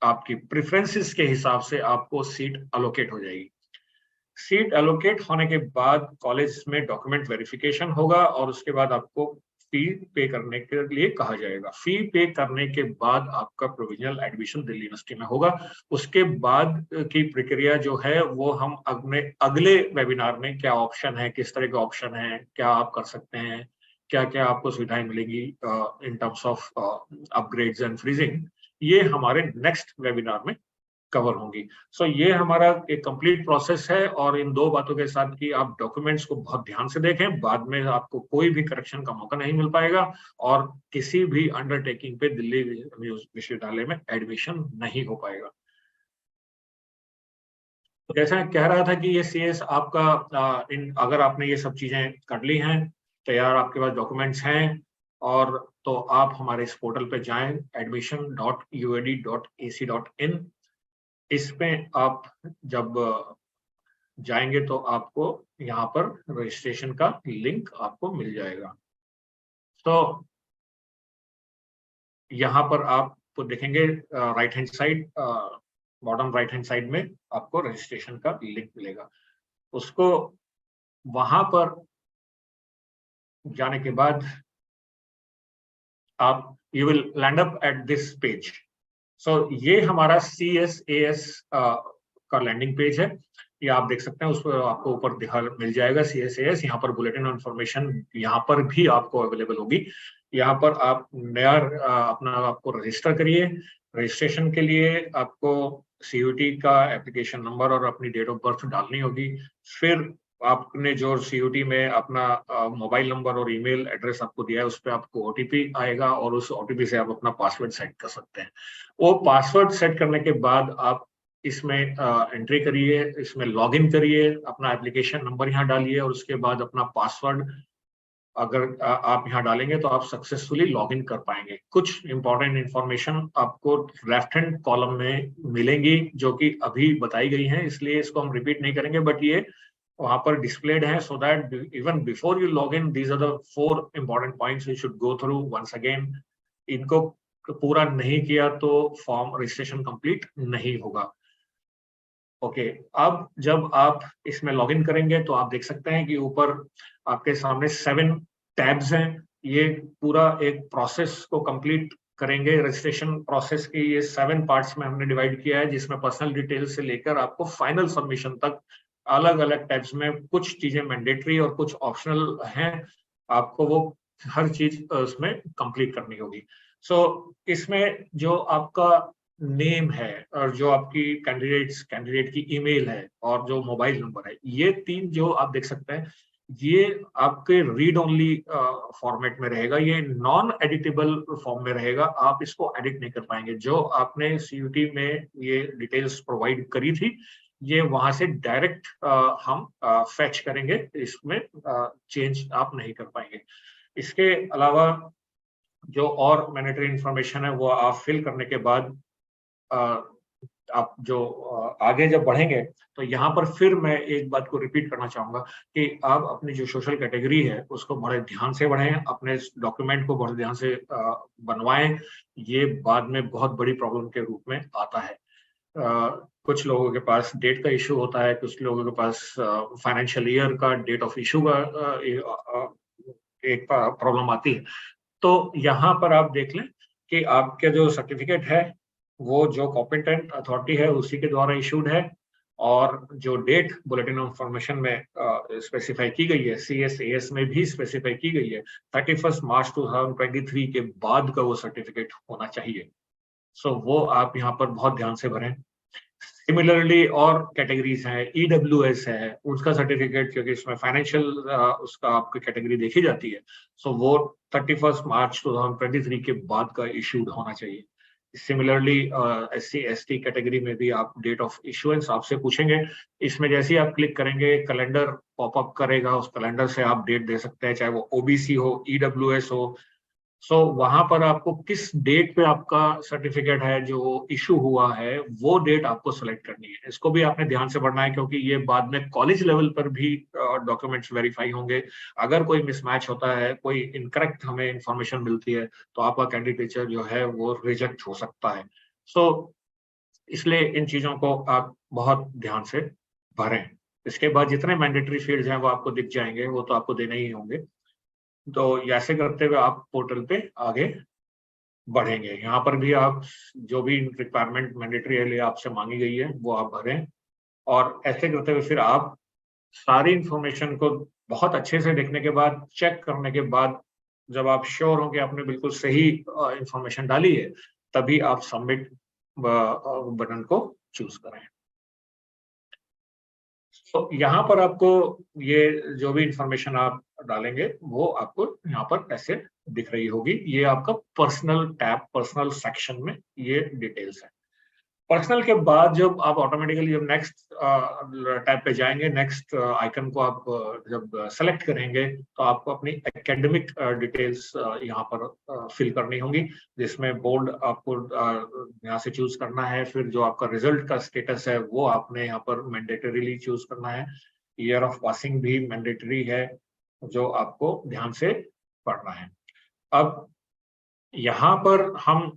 आपकी प्रेफरेंसेस के हिसाब से आपको सीट अलोकेट हो जाएगी। सीट एलोकेट होने के बाद कॉलेज में डॉक्यूमेंट वेरिफिकेशन होगा, और उसके बाद आपको फी पे करने के लिए कहा जाएगा। फी पे करने के बाद आपका प्रोविजनल एडमिशन दिल्ली यूनिवर्सिटी में होगा। उसके बाद की प्रक्रिया जो है वो हम अपने अगले वेबिनार में, क्या ऑप्शन है, किस तरह के ऑप्शन है, क्या आप कर सकते हैं, क्या क्या आपको सुविधाएं मिलेंगी in terms of upgrades and freezing, ये हमारे नेक्स्ट वेबिनार में कवर होंगी। सो ये हमारा एक कंप्लीट प्रोसेस है, और इन दो बातों के साथ कि आप डॉक्यूमेंट्स को बहुत ध्यान से देखें, बाद में आपको कोई भी करेक्शन का मौका नहीं मिल पाएगा, और किसी भी अंडरटेकिंग पे दिल्ली विश्वविद्यालय में एडमिशन नहीं हो पाएगा। तो जैसा मैं कह रहा था कि ये CS आपका अगर आपने ये सब चीजें कर ली हैं, तैयार आपके पास डॉक्यूमेंट्स हैं, और तो आप हमारे इस पोर्टल पे जाएं, admission.uad.ac.in। इसमें आप जब जाएंगे तो आपको यहाँ पर रजिस्ट्रेशन का लिंक आपको मिल जाएगा। तो यहाँ पर आप देखेंगे right hand side, bottom right hand side में आपको रजिस्ट्रेशन का लिंक मिलेगा। उसको वहां पर जाने के बाद आप you will land up at this page. So ये हमारा CSAS का लैंडिंग पेज है, ये आप देख सकते हैं। उस पर आपको ऊपर दिखा मिल जाएगा CSAS, यहाँ पर बुलेटिन ऑफ इंफॉर्मेशन यहाँ पर भी आपको अवेलेबल होगी। यहाँ पर आप नया अपना आपको रजिस्टर करिए। रजिस्ट्रेशन के लिए आपको CUT का एप्लीकेशन नंबर और अपनी डेट ऑफ बर्थ डालनी होगी। फिर आपने जो CUT में अपना मोबाइल नंबर और ईमेल एड्रेस आपको दिया है, उस पर आपको OTP आएगा, और उस OTP से आप अपना पासवर्ड सेट कर सकते हैं। वो पासवर्ड सेट करने के बाद आप इसमें एंट्री करिए, इसमें लॉगिन करिए, अपना एप्लीकेशन नंबर यहाँ डालिए, और उसके बाद अपना पासवर्ड अगर आप यहाँ डालेंगे तो आप सक्सेसफुली लॉगिन कर पाएंगे। कुछ इंपॉर्टेंट इंफॉर्मेशन आपको लेफ्ट हैंड कॉलम में मिलेंगी जो कि अभी बताई गई हैं, इसलिए इसको हम रिपीट नहीं करेंगे, बट ये वहां पर डिस्प्लेड है, so that even before you log in these are the 4 important points you should go through once again. इनको पूरा नहीं किया तो फॉर्म रजिस्ट्रेशन कंप्लीट नहीं होगा। ओके, अब जब आप इसमें लॉगिन करेंगे तो आप देख सकते हैं कि ऊपर आपके सामने 7 टैब्स हैं। ये पूरा एक प्रोसेस को कंप्लीट करेंगे। रजिस्ट्रेशन प्रोसेस की ये 7 पार्ट्स में हमने डिवाइड किया है, जिसमें पर्सनल डिटेल्स से लेकर आपको फाइनल सबमिशन तक अलग अलग टैब्स में कुछ चीजें मैंडेटरी और कुछ ऑप्शनल हैं। आपको वो हर चीज उसमें कंप्लीट करनी होगी। सो इसमें जो आपका नेम है और जो आपकी कैंडिडेट की ईमेल है और जो मोबाइल नंबर है, ये 3 जो आप देख सकते हैं, ये आपके रीड ओनली फॉर्मेट में रहेगा। ये नॉन एडिटेबल फॉर्म में रहेगा। आप इसको एडिट नहीं कर पाएंगे। जो आपने सीयूटी में ये डिटेल्स प्रोवाइड करी थी, ये वहां से डायरेक्ट हम फेच करेंगे। इसमें चेंज आप नहीं कर पाएंगे। इसके अलावा जो और मैंडेटरी इंफॉर्मेशन है वो आप फिल करने के बाद आप जो आगे जब बढ़ेंगे तो यहाँ पर फिर मैं एक बात को रिपीट करना चाहूंगा कि आप अपनी जो सोशल कैटेगरी है उसको बड़े ध्यान से बढ़ें, अपने डॉक्यूमेंट को बड़े ध्यान से बनवाएं। ये बाद में बहुत बड़ी प्रॉब्लम के रूप में आता है। कुछ लोगों के पास डेट का इशू होता है, कुछ लोगों के पास फाइनेंशियल ईयर का डेट ऑफ इशू का एक प्रॉब्लम आती है। तो यहाँ पर आप देख लें कि आपके जो सर्टिफिकेट है वो जो कॉम्पिटेंट अथॉरिटी है उसी के द्वारा इशूड है, और जो डेट बुलेटिन ऑफ इंफॉर्मेशन में स्पेसिफाई की गई है, CSAS में भी स्पेसिफाई की गई है, 31 मार्च 2023 के बाद का वो सर्टिफिकेट होना चाहिए। सो वो आप यहाँ पर बहुत ध्यान से भरें। सिमिलरली और कैटेगरीज हैं, EWS है, उसका सर्टिफिकेट, क्योंकि इसमें फाइनेंशियल उसका आपकी कैटेगरी देखी जाती है, सो वो 31 मार्च 2023 के बाद का इशूड होना चाहिए। सिमिलरली SC ST कैटेगरी में भी आप डेट ऑफ इशुएंस आपसे पूछेंगे। इसमें जैसे ही आप क्लिक करेंगे कैलेंडर पॉपअप करेगा, उस कैलेंडर से आप डेट दे सकते हैं, चाहे वो OBC हो, EWS हो। सो वहां पर आपको किस डेट पे आपका सर्टिफिकेट है जो इशू हुआ है, वो डेट आपको सेलेक्ट करनी है। इसको भी आपने ध्यान से पढ़ना है, क्योंकि ये बाद में कॉलेज लेवल पर भी डॉक्यूमेंट्स वेरीफाई होंगे। अगर कोई मिसमैच होता है, कोई इनकरेक्ट हमें इंफॉर्मेशन मिलती है, तो आपका कैंडिडेचर जो है वो रिजेक्ट हो सकता है। सो इसलिए इन चीजों को आप बहुत ध्यान से भरें। इसके बाद जितने मैंडेटरी फील्ड्स हैं वो आपको दिख जाएंगे, वो तो आपको देने ही होंगे। तो ऐसे करते हुए आप पोर्टल पे आगे बढ़ेंगे। यहाँ पर भी आप जो भी रिक्वायरमेंट मैंडेटरी है लिए आपसे मांगी गई है वो आप भरें, और ऐसे करते हुए फिर आप सारी इंफॉर्मेशन को बहुत अच्छे से देखने के बाद, चेक करने के बाद, जब आप श्योर हो कि आपने बिल्कुल सही इंफॉर्मेशन डाली है, तभी आप सबमिट बटन को चूज करें। तो यहाँ पर आपको ये जो भी इंफॉर्मेशन आप डालेंगे वो आपको यहाँ पर ऐसे दिख रही होगी। ये आपका पर्सनल टैब, पर्सनल सेक्शन में ये डिटेल्स है। पर्सनल के बाद जब आप ऑटोमेटिकली जब नेक्स्ट टैब पे जाएंगे, नेक्स्ट आइकन को आप जब सेलेक्ट करेंगे, तो आपको अपनी एकेडमिक डिटेल्स यहाँ पर फिल करनी होंगी, जिसमें बोर्ड आपको यहाँ से चूज करना है। फिर जो आपका रिजल्ट का स्टेटस है वो आपने यहाँ पर मैंडेटरीली चूज करना है। ईयर ऑफ पासिंग भी मैंडेटरी है, जो आपको ध्यान से पढ़ना है। अब यहाँ पर हम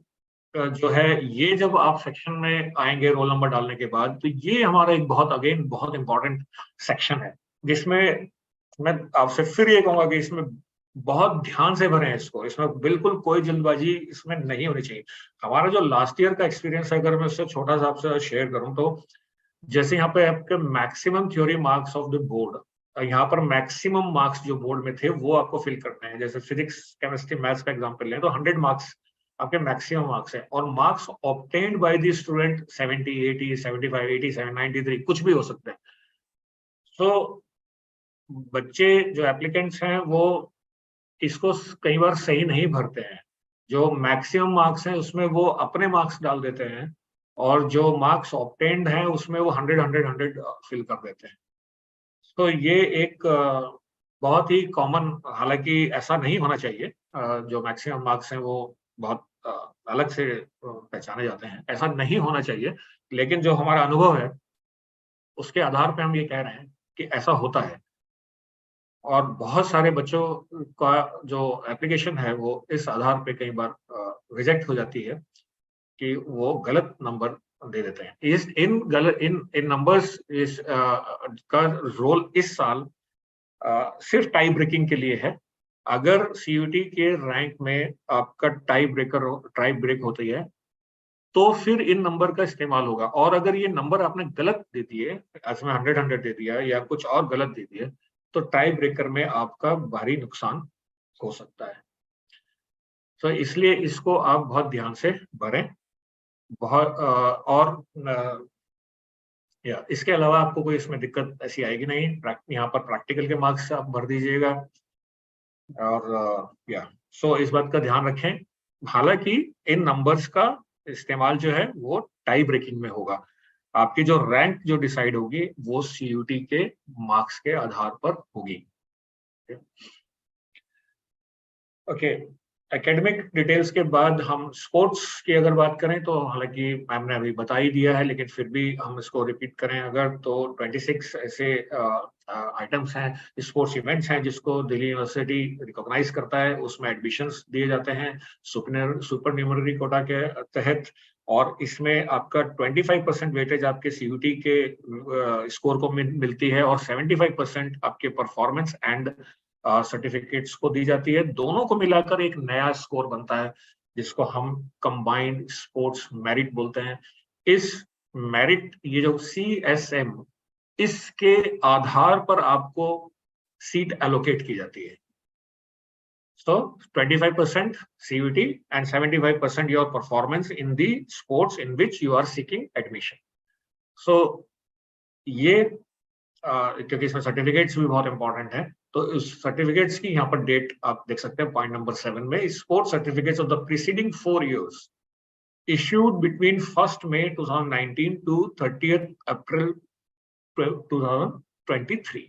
जो है, ये जब आप सेक्शन में आएंगे रोल नंबर डालने के बाद, तो ये हमारा एक बहुत इंपॉर्टेंट सेक्शन है, जिसमें मैं आपसे फिर ये कहूंगा कि इसमें बहुत ध्यान से भरें इसको। इसमें बिल्कुल कोई जल्दबाजी इसमें नहीं होनी चाहिए। हमारा जो लास्ट ईयर का एक्सपीरियंस है, अगर मैं उससे छोटा सा आपसे शेयर करूं, तो जैसे यहाँ पे आपके maximum theory marks of the board, यहाँ पर मैक्सिमम मार्क्स जो बोर्ड में थे वो आपको फिल करने हैं। जैसे फिजिक्स, केमिस्ट्री, मैथ्स का एग्जाम्पल लें तो 100 मार्क्स आपके मैक्सिमम मार्क्स है, और marks obtained by the student 70, 80, 75, 87, 93 कुछ भी हो सकते हैं। सो बच्चे जो एप्लीकेंट्स हैं वो इसको कई बार सही नहीं भरते हैं। जो मैक्सिमम मार्क्स हैं उसमें वो अपने मार्क्स डाल देते हैं, और जो मार्क्स ऑब्टेन्ड हैं उसमें वो 100 फिल कर देते हैं। तो ये एक बहुत ही कॉमन, हालांकि ऐसा नहीं होना चाहिए। जो मैक्सिमम मार्क्स हैं वो बहुत अलग से पहचाने जाते हैं, ऐसा नहीं होना चाहिए। लेकिन जो हमारा अनुभव है उसके आधार पे हम ये कह रहे हैं कि ऐसा होता है, और बहुत सारे बच्चों का जो एप्लीकेशन है वो इस आधार पे कई बार रिजेक्ट हो जाती है कि वो गलत नंबर दे देते हैं। इन नंबर्स का रोल इस साल सिर्फ टाई ब्रेकिंग के लिए है। अगर सीयूटी के रैंक में आपका टाई ब्रेक होती है तो फिर इन नंबर का इस्तेमाल होगा, और अगर ये नंबर आपने गलत दे दिए, इसमें 100 दे दिया या कुछ और गलत दे दिए, तो टाई ब्रेकर में आपका भारी नुकसान हो सकता है। तो इसलिए इसको आप बहुत ध्यान से भरें। इसके अलावा आपको कोई इसमें दिक्कत ऐसी आएगी नहीं। यहाँ पर प्रैक्टिकल के मार्क्स आप भर दीजिएगा, और सो इस बात का ध्यान रखें। हालांकि इन नंबर्स का इस्तेमाल जो है वो टाई ब्रेकिंग में होगा। आपकी जो रैंक जो डिसाइड होगी वो सीयूटी के मार्क्स के आधार पर होगी। ओके, एकेडमिक डिटेल्स के बाद हम स्पोर्ट्स की अगर बात करें तो हालांकि मैम ने अभी बता ही दिया है, लेकिन फिर भी हम इसको रिपीट करें अगर, तो 26 ऐसे आइटम्स हैं, स्पोर्ट्स इवेंट्स हैं जिसको दिल्ली यूनिवर्सिटी रिकॉग्नाइज करता है। उसमें एडमिशंस दिए जाते हैं सुपर न्यूमररी कोटा के तहत, और इसमें आपका 25% वेटेज आपके सीयूटी के स्कोर को मिलती है, और 75% आपके परफॉर्मेंस एंड सर्टिफिकेट्स को दी जाती है। दोनों को मिलाकर एक नया स्कोर बनता है जिसको हम कंबाइंड स्पोर्ट्स मेरिट बोलते हैं। इस मेरिट, ये जो CSM, इसके आधार पर आपको सीट एलोकेट की जाती है। So 25% CUT and 75% your performance in the sports in which you are seeking admission. So ये क्योंकि इसमें सर्टिफिकेट्स भी बहुत इंपॉर्टेंट है, तो इस सर्टिफिकेट्स की यहाँ पर डेट आप देख सकते हैं पॉइंट नंबर 7 में। Sports certificates of the preceding 4 years issued between 1st May 2019 to 30th April 2023।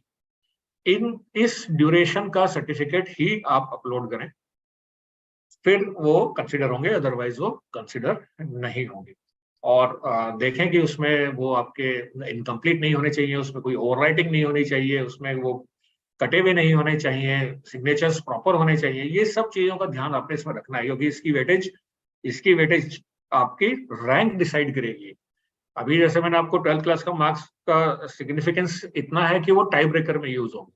इस ड्यूरेशन का सर्टिफिकेट ही आप अपलोड करें, फिर वो कंसिडर होंगे, अदरवाइज वो कंसिडर नहीं होंगे। और देखें कि उसमें वो आपके इनकम्प्लीट नहीं होने चाहिए, उसमें कोई ओवरराइटिंग नहीं होनी चाहिए, उसमें वो कटे हुए नहीं होने चाहिए, सिग्नेचर्स प्रॉपर होने चाहिए। ये सब चीजों का ध्यान आपने इसमें रखना है, क्योंकि इसकी वेटेज आपकी रैंक डिसाइड करेगी। अभी जैसे मैंने आपको 12th क्लास का मार्क्स का सिग्निफिकेंस इतना है कि वो टाई ब्रेकर में यूज होंगे,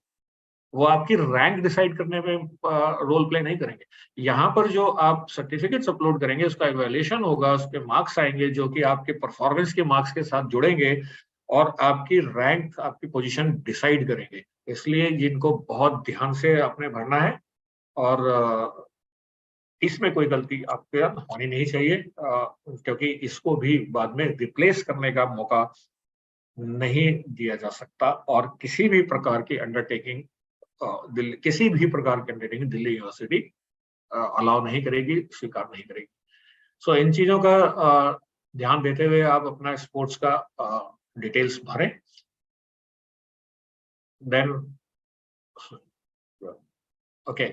वो आपकी रैंक डिसाइड करने में रोल प्ले नहीं करेंगे। यहाँ पर जो आप सर्टिफिकेट्स अपलोड करेंगे उसका इवैल्यूएशन होगा, उसके मार्क्स आएंगे जो कि आपके परफॉर्मेंस के मार्क्स के साथ जुड़ेंगे और आपकी रैंक, आपकी पोजीशन डिसाइड करेंगे। इसलिए जिनको बहुत ध्यान से आपने भरना है, और इसमें कोई गलती आपके होनी नहीं चाहिए, क्योंकि इसको भी बाद में रिप्लेस करने का मौका नहीं दिया जा सकता, और किसी भी प्रकार की अंडरटेकिंग दिल्ली यूनिवर्सिटी अलाउ नहीं करेगी, स्वीकार नहीं करेगी। सो इन चीजों का ध्यान देते हुए आप अपना स्पोर्ट्स का डिटेल्स भरें। देन ओके,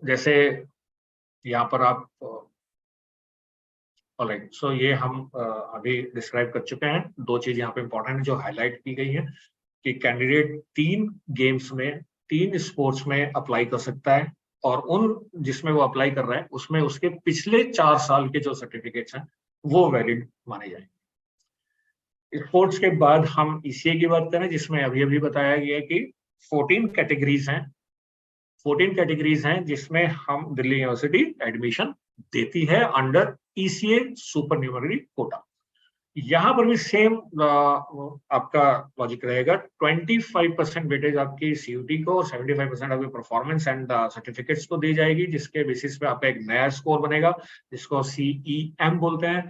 जैसे यहाँ पर आप ऑलराइट, सो ये हम अभी डिस्क्राइब कर चुके हैं। 2 चीज यहाँ पे इंपॉर्टेंट है जो हाईलाइट की गई है कि कैंडिडेट 3 गेम्स में, 3 स्पोर्ट्स में अप्लाई कर सकता है, और उन जिसमें वो अप्लाई कर रहा है उसमें उसके पिछले 4 साल के जो सर्टिफिकेट्स हैं वो वैलिड माने जाएंगे। स्पोर्ट्स के बाद हम ECA की बात करें, जिसमें अभी अभी बताया गया है कि 14 कैटेगरीज हैं। 14 कैटेगरीज हैं जिसमें हम दिल्ली यूनिवर्सिटी एडमिशन देती है under ECA supernumerary quota. यहाँ पर भी सेम आपका लॉजिक रहेगा। 25% वेटेज आपकी CUT को और 75% आपके परफॉर्मेंस एंड सर्टिफिकेट्स को दी जाएगी, जिसके बेसिस पे आपका एक नया स्कोर बनेगा जिसको CEM बोलते हैं,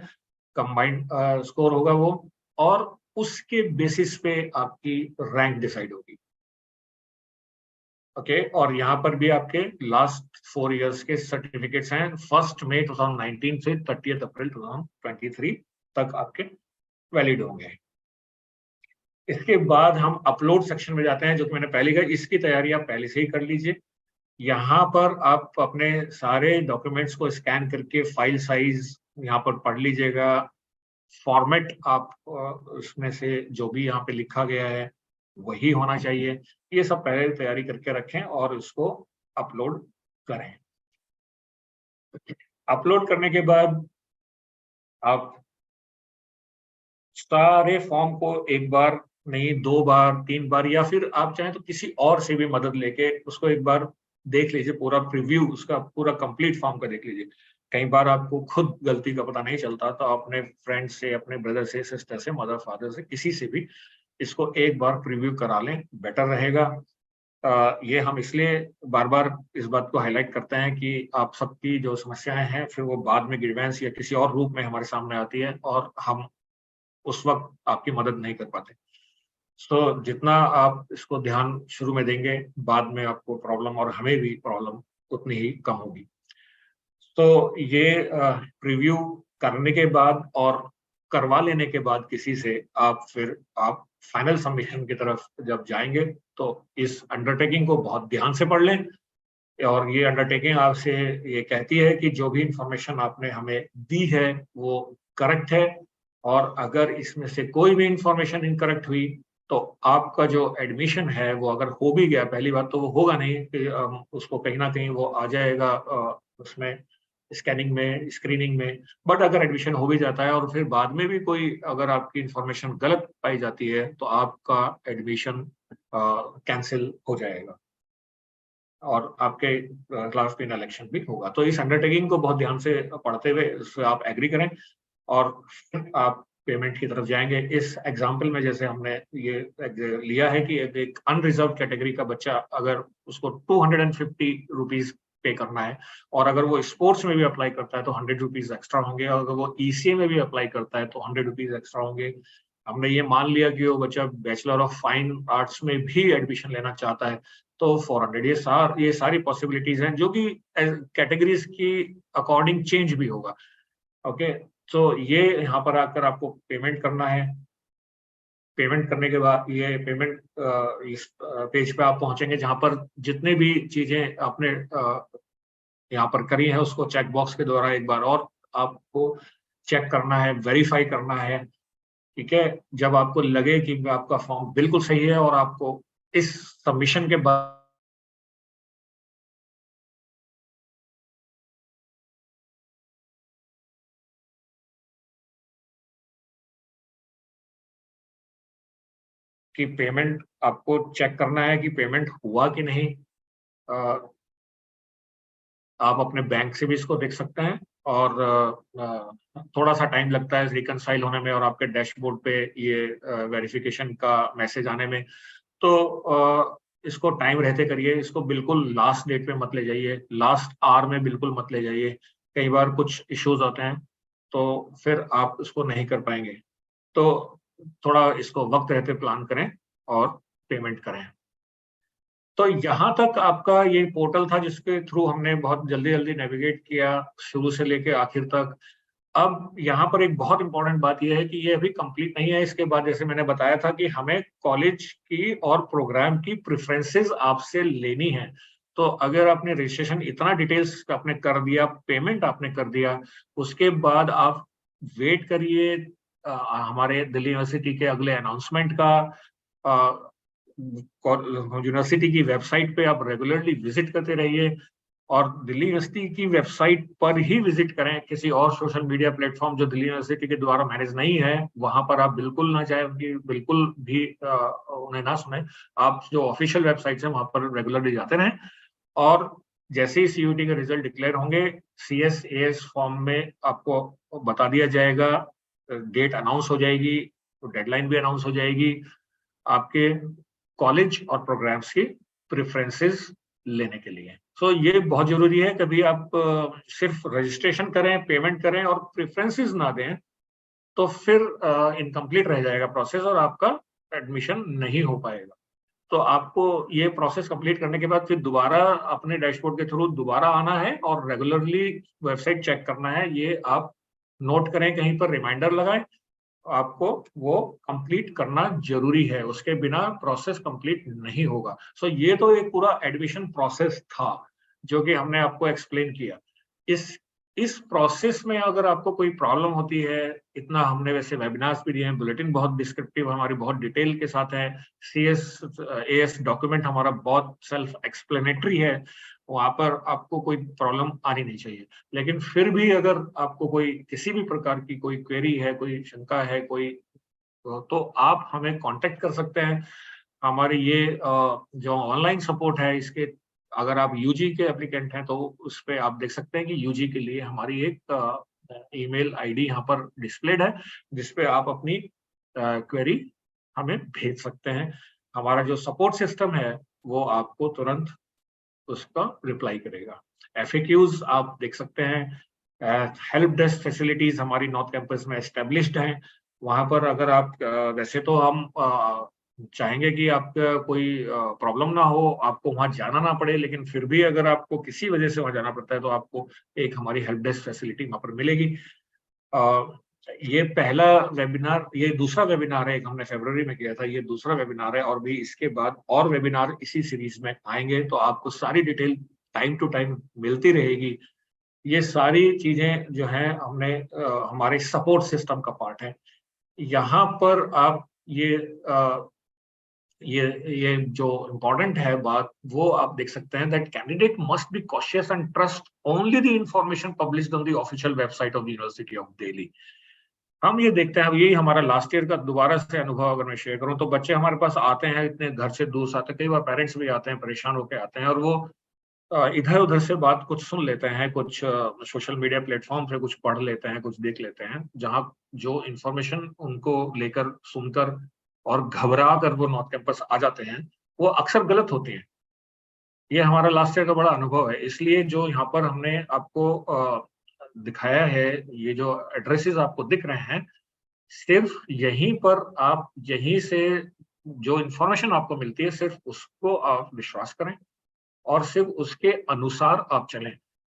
कंबाइंड स्कोर होगा वो, और उसके बेसिस पे आपकी रैंक डिसाइड होगी। ओके, और यहाँ पर भी आपके लास्ट 4 years के सर्टिफिकेट्स हैं 1st May 2019 से 30th April 2023 तक आपके वैलिड होंगे। इसके बाद हम अपलोड सेक्शन में जाते हैं, जो कि मैंने पहले कहा, इसकी तैयारी आप पहले से ही कर लीजिए। यहाँ पर आप अपने सारे डॉक्यूमेंट्स को स्कैन करके फाइल साइज यहाँ पर पढ़ लीजिएगा। फॉर्मेट आप उसमें से जो भी यहाँ पे लिखा गया है वही होना चाहिए। ये सब पहले तैयारी करके रखें और इसको अपलोड करें। अपलोड करने के बाद आप सारे फॉर्म को एक बार नहीं, 2 बार 3 बार, या फिर आप चाहें तो किसी और से भी मदद लेके उसको एक बार देख लीजिए, पूरा प्रीव्यू उसका पूरा कंप्लीट फॉर्म का देख लीजिए। कई बार आपको खुद गलती का पता नहीं चलता, तो अपने फ्रेंड से, अपने ब्रदर से, सिस्टर से, मदर फादर से, किसी से भी इसको एक बार प्रीव्यू करा लें, बेटर रहेगा। ये हम इसलिए बार बार इस बात को हाईलाइट करते हैं कि आप सबकी जो समस्याएं हैं फिर वो बाद में ग्रीवेंस या किसी और रूप में हमारे सामने आती है और हम उस वक्त आपकी मदद नहीं कर पाते। तो जितना आप इसको ध्यान शुरू में देंगे, बाद में आपको प्रॉब्लम और हमें भी प्रॉब्लम उतनी ही कम होगी। तो ये प्रीव्यू करने के बाद और करवा लेने के बाद किसी से आप फाइनल सबमिशन की तरफ जब जाएंगे तो इस अंडरटेकिंग को बहुत ध्यान से पढ़ लें। और ये अंडरटेकिंग आपसे ये कहती है कि जो भी इंफॉर्मेशन आपने हमें दी है वो करेक्ट है, और अगर इसमें से कोई भी इंफॉर्मेशन इनकरेक्ट हुई तो आपका जो एडमिशन है वो अगर हो भी गया, पहली बात तो वो होगा नहीं कि उसको कहीं ना कहीं वो आ जाएगा उसमें स्कैनिंग में, स्क्रीनिंग में, बट अगर एडमिशन हो भी जाता है और फिर बाद में भी कोई अगर आपकी इंफॉर्मेशन गलत पाई जाती है तो आपका एडमिशन कैंसिल हो जाएगा और आपके क्लास पे इलेक्शन भी होगा। तो इस अंडरटेकिंग को बहुत ध्यान से पढ़ते हुए उससे आप एग्री करें और फिर आप पेमेंट की तरफ जाएंगे। इस एग्जाम्पल में जैसे हमने ये लिया है कि एक अनरिजर्व कैटेगरी का बच्चा अगर उसको 250 रुपीज पे करना है और अगर वो स्पोर्ट्स में भी अप्लाई करता है तो 100 रुपीज एक्स्ट्रा होंगे, और अगर वो ईसीए में भी अप्लाई करता है तो 100 रुपीज एक्स्ट्रा होंगे। हमने ये मान लिया कि वो बच्चा बैचलर ऑफ फाइन आर्ट्स में भी एडमिशन लेना चाहता है तो 400। ये सारी पॉसिबिलिटीज हैं जो कि कैटेगरीज की अकॉर्डिंग चेंज भी होगा। ओके, तो ये यहाँ पर आकर आपको पेमेंट करना है। पेमेंट करने के बाद ये पेमेंट इस पेज पे आप पहुंचेंगे जहां पर जितने भी चीजें आपने यहाँ पर करी है उसको चेक बॉक्स के द्वारा एक बार और आपको चेक करना है, वेरीफाई करना है। ठीक है, जब आपको लगे कि आपका फॉर्म बिल्कुल सही है और आपको इस सबमिशन के बाद कि पेमेंट आपको चेक करना है कि पेमेंट हुआ कि नहीं। आप अपने बैंक से भी इसको देख सकते हैं और थोड़ा सा टाइम लगता है रिकंसाइल होने में और आपके डैशबोर्ड पे ये वेरिफिकेशन का मैसेज आने में। तो इसको टाइम रहते करिए, इसको बिल्कुल लास्ट डेट पे मत ले जाइए, लास्ट आवर में बिल्कुल मत ले जाइए। कई बार कुछ इश्यूज आते हैं तो फिर आप इसको नहीं कर पाएंगे। तो थोड़ा इसको वक्त रहते प्लान करें और पेमेंट करें। तो यहाँ तक आपका ये पोर्टल था जिसके थ्रू हमने बहुत जल्दी जल्दी नेविगेट किया शुरू से लेके आखिर तक। अब यहाँ पर एक बहुत इंपॉर्टेंट बात यह है कि ये अभी कंप्लीट नहीं है। इसके बाद जैसे मैंने बताया था कि हमें कॉलेज की और प्रोग्राम की प्रेफरेंसेस आपसे लेनी है। तो अगर आपने रजिस्ट्रेशन इतना डिटेल्स आपने कर दिया, पेमेंट आपने कर दिया, उसके बाद आप वेट करिए हमारे दिल्ली यूनिवर्सिटी के अगले अनाउंसमेंट का। यूनिवर्सिटी की वेबसाइट पे आप रेगुलरली विजिट करते रहिए और दिल्ली यूनिवर्सिटी की वेबसाइट पर ही विजिट करें। किसी और सोशल मीडिया प्लेटफॉर्म जो दिल्ली यूनिवर्सिटी के द्वारा मैनेज नहीं है वहां पर आप बिल्कुल ना जाए, उनकी बिल्कुल भी उन्हें ना सुने। आप जो ऑफिशियल वेबसाइट है वहां पर रेगुलरली जाते रहें और जैसे ही सीयूटी के रिजल्ट डिक्लेयर होंगे CSAS फॉर्म में आपको बता दिया जाएगा, डेट अनाउंस हो जाएगी, तो डेडलाइन भी अनाउंस हो जाएगी आपके कॉलेज और प्रोग्राम्स की प्रेफरेंसेस लेने के लिए। सो ये बहुत जरूरी है। कभी आप सिर्फ रजिस्ट्रेशन करें, पेमेंट करें और प्रेफरेंसेस ना दें तो फिर इनकम्प्लीट रह जाएगा प्रोसेस और आपका एडमिशन नहीं हो पाएगा। तो आपको ये प्रोसेस कंप्लीट करने के बाद फिर दोबारा अपने डैशबोर्ड के थ्रू दोबारा आना है और रेगुलरली वेबसाइट चेक करना है। ये आप नोट करें, कहीं पर रिमाइंडर लगाएं, आपको वो कंप्लीट करना जरूरी है, उसके बिना प्रोसेस कंप्लीट नहीं होगा। सो ये तो एक पूरा एडमिशन प्रोसेस था जो कि हमने आपको एक्सप्लेन किया। इस प्रोसेस में अगर आपको कोई प्रॉब्लम होती है, इतना हमने वैसे वेबिनार्स भी दिए हैं, बुलेटिन बहुत डिस्क्रिप्टिव हमारी बहुत डिटेल के साथ है, CSAS डॉक्यूमेंट हमारा बहुत सेल्फ एक्सप्लेनेटरी है, वहां पर आपको कोई प्रॉब्लम आनी नहीं चाहिए। लेकिन फिर भी अगर आपको कोई किसी भी प्रकार की कोई क्वेरी है, कोई शंका है, कोई तो आप हमें कांटेक्ट कर सकते हैं। हमारी ये जो ऑनलाइन सपोर्ट है, इसके अगर आप यूजी के एप्लीकेंट हैं तो उस पे आप देख सकते हैं कि यूजी के लिए हमारी एक ईमेल आईडी यहाँ पर डिस्प्लेड है, जिसपे आप अपनी क्वेरी हमें भेज सकते हैं। हमारा जो सपोर्ट सिस्टम है वो आपको तुरंत उसका रिप्लाई करेगा। FAQs आप देख सकते हैं। हेल्प डेस्क फैसिलिटीज हमारी नॉर्थ कैंपस में एस्टेब्लिश्ड हैं। वहां पर अगर आप वैसे तो हम चाहेंगे कि आपका कोई प्रॉब्लम ना हो, आपको वहां जाना ना पड़े, लेकिन फिर भी अगर आपको किसी वजह से वहां जाना पड़ता है तो आपको एक हमारी हेल्प डेस्क फैसिलिटी वहां पर मिलेगी। ये पहला वेबिनार, ये दूसरा वेबिनार है, एक हमने फरवरी में किया था, ये दूसरा वेबिनार है, और भी इसके बाद और वेबिनार इसी सीरीज में आएंगे, तो आपको सारी डिटेल टाइम टू टाइम मिलती रहेगी। ये सारी चीजें जो हैं हमने हमारे सपोर्ट सिस्टम का पार्ट है। यहाँ पर आप ये जो इम्पोर्टेंट है बात, वो आप देख सकते हैं that candidate must be cautious and trust only the information published on the official website of the university of Delhi. हम ये देखते हैं, अब यही हमारा लास्ट ईयर का दोबारा से अनुभव अगर मैं शेयर करूं, तो बच्चे हमारे पास आते हैं, इतने घर से दूर से आते हैं, कई बार पेरेंट्स भी आते हैं, परेशान होकर आते हैं, और वो इधर उधर से बात कुछ सुन लेते हैं, कुछ सोशल मीडिया प्लेटफॉर्म से कुछ पढ़ लेते हैं, कुछ देख लेते हैं, जहां जो इंफॉर्मेशन उनको लेकर सुनकर और घबरा कर वो नॉर्थ कैंपस आ जाते हैं, वो अक्सर गलत होती हैं। ये हमारा लास्ट ईयर का बड़ा अनुभव है। इसलिए जो यहाँ पर हमने आपको दिखाया है, ये जो एड्रेसेस आपको दिख रहे हैं, सिर्फ यहीं पर आप यहीं से जो इंफॉर्मेशन आपको मिलती है, सिर्फ उसको आप विश्वास करें और सिर्फ उसके अनुसार आप चलें।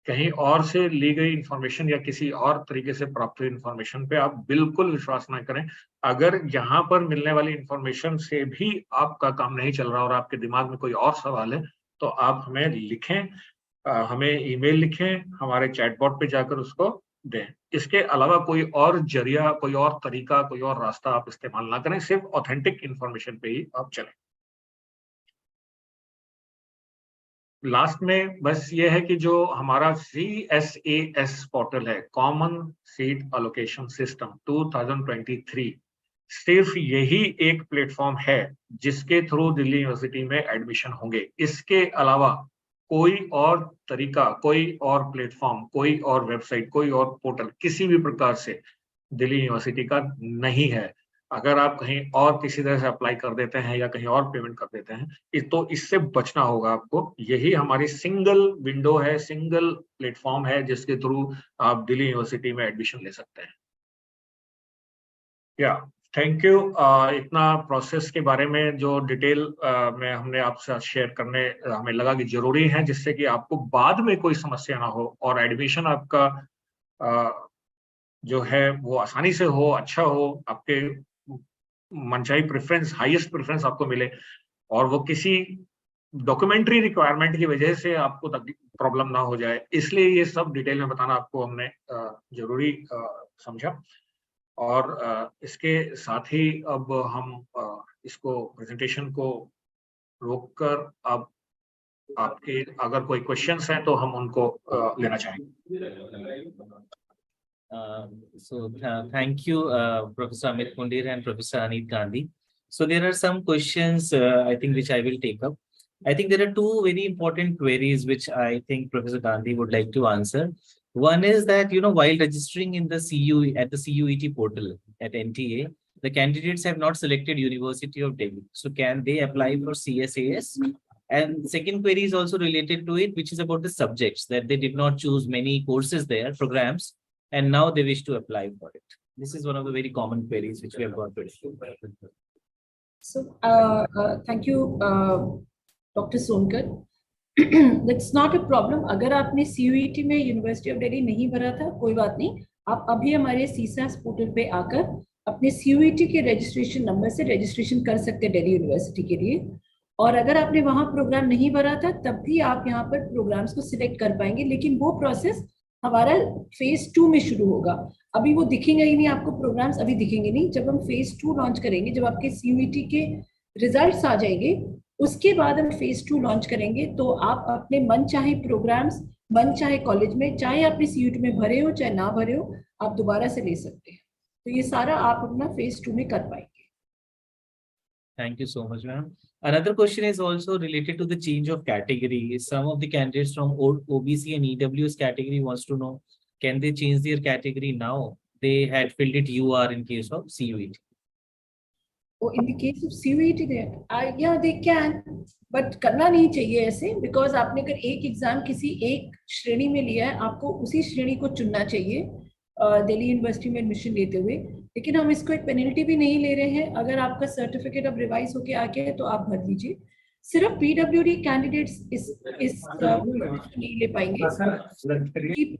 कहीं और से ली गई इंफॉर्मेशन या किसी और तरीके से प्राप्त हुई इंफॉर्मेशन पे आप बिल्कुल विश्वास ना करें। अगर यहाँ पर मिलने वाली इंफॉर्मेशन से भी आपका काम नहीं चल रहा और आपके दिमाग में कोई और सवाल है, तो आप हमें लिखें, हमें ईमेल लिखें, हमारे चैटबॉट पे जाकर उसको दें। इसके अलावा कोई और जरिया, कोई और तरीका, कोई और रास्ता आप इस्तेमाल ना करें, सिर्फ ऑथेंटिक इंफॉर्मेशन पे ही आप चलें। लास्ट में बस ये है कि जो हमारा CSAS पोर्टल है, कॉमन सीट एलोकेशन सिस्टम 2023, सिर्फ यही एक प्लेटफॉर्म है जिसके थ्रू दिल्ली यूनिवर्सिटी में एडमिशन होंगे। इसके अलावा कोई और तरीका, कोई और प्लेटफॉर्म, कोई और वेबसाइट, कोई और पोर्टल किसी भी प्रकार से दिल्ली यूनिवर्सिटी का नहीं है। अगर आप कहीं और किसी तरह से अप्लाई कर देते हैं या कहीं और पेमेंट कर देते हैं, तो इससे बचना होगा आपको। यही हमारी सिंगल विंडो है, सिंगल प्लेटफॉर्म है जिसके थ्रू आप दिल्ली यूनिवर्सिटी में एडमिशन ले सकते हैं। Thank you. इतना प्रोसेस के बारे में जो डिटेल में हमने आपसे शेयर करने हमें लगा कि जरूरी है, जिससे कि आपको बाद में कोई समस्या ना हो और एडमिशन आपका जो है वो आसानी से हो, अच्छा हो, आपके मनचाही प्रेफरेंस, हाईएस्ट प्रेफरेंस आपको मिले, और वो किसी डॉक्यूमेंट्री रिक्वायरमेंट की वजह से आपको प्रॉब्लम ना हो जाए। इसलिए ये सब डिटेल में बताना आपको हमने जरूरी समझा। और इसके साथ ही अब हम इसको प्रेजेंटेशन को रोककर अब आपके अगर कोई क्वेश्चंस हैं तो हम उनको लेना चाहेंगे। Thank you, Professor Amit Mundir and Professor Anit Gandhi. So there are some questions I think which I will take up. I think there are two very important queries which I think Professor Gandhi would like to answer. One is that, while registering in the at the CUET portal at NTA, the candidates have not selected University of Delhi. So can they apply for CSAS? And second query is also related to it, which is about the subjects, that they did not choose many courses there, programs, and now they wish to apply for it. This is one of the very common queries which we have got today. So, thank you, Dr. Sonkar. That's not a problem. अगर आपने CUET में university of Delhi नहीं भरा था, कोई बात नहीं, आप अभी हमारे CSAS पोर्टल पे आकर अपने CUET के रजिस्ट्रेशन नंबर से रजिस्ट्रेशन कर सकते हैं दिल्ली यूनिवर्सिटी के लिए। और अगर आपने वहाँ प्रोग्राम नहीं भरा था, तब भी आप यहाँ पर प्रोग्राम्स को सिलेक्ट कर पाएंगे, लेकिन वो प्रोसेस हमारा फेज 2 में शुरू होगा। अभी वो दिखेंगे ही नहीं, आपको प्रोग्राम्स अभी दिखेंगे नहीं। जब हम फेज 2 लॉन्च करेंगे, जब आपके CUET के रिजल्ट्स आ जाएंगे, उसके बाद हम फेज 2 लॉन्च करेंगे, तो आप अपने मन चाहे प्रोग्राम्स, मन चाहे कॉलेज में, चाहे आपने CUET में भरे हो चाहे ना भरे हो, आप दोबारा से ले सकते हैं। तो ये सारा आप अपना फेज 2 में कर पाएंगे। Thank you so much, ma'am. Another question is also related to the change of category. Some of the candidates from OBC and EWS category wants to know, can they change their category now? They had filled it UR in case of CUET. Oh, in the case of CUET, yeah, they can, but करना नहीं चाहिए ऐसे, because आपने अगर एक exam किसी एक श्रेणी में लिया है, आपको उसी श्रेणी को चुनना चाहिए दिल्ली यूनिवर्सिटी में एडमिशन लेते हुए। लेकिन हम इसको एक पेनल्टी भी नहीं ले रहे हैं। अगर आपका सर्टिफिकेट अब रिवाइज होके आ गया है तो आप भर लीजिए। सिर्फ पीडब्ल्यूडी कैंडिडेट्स इस नहीं ले पाएंगे।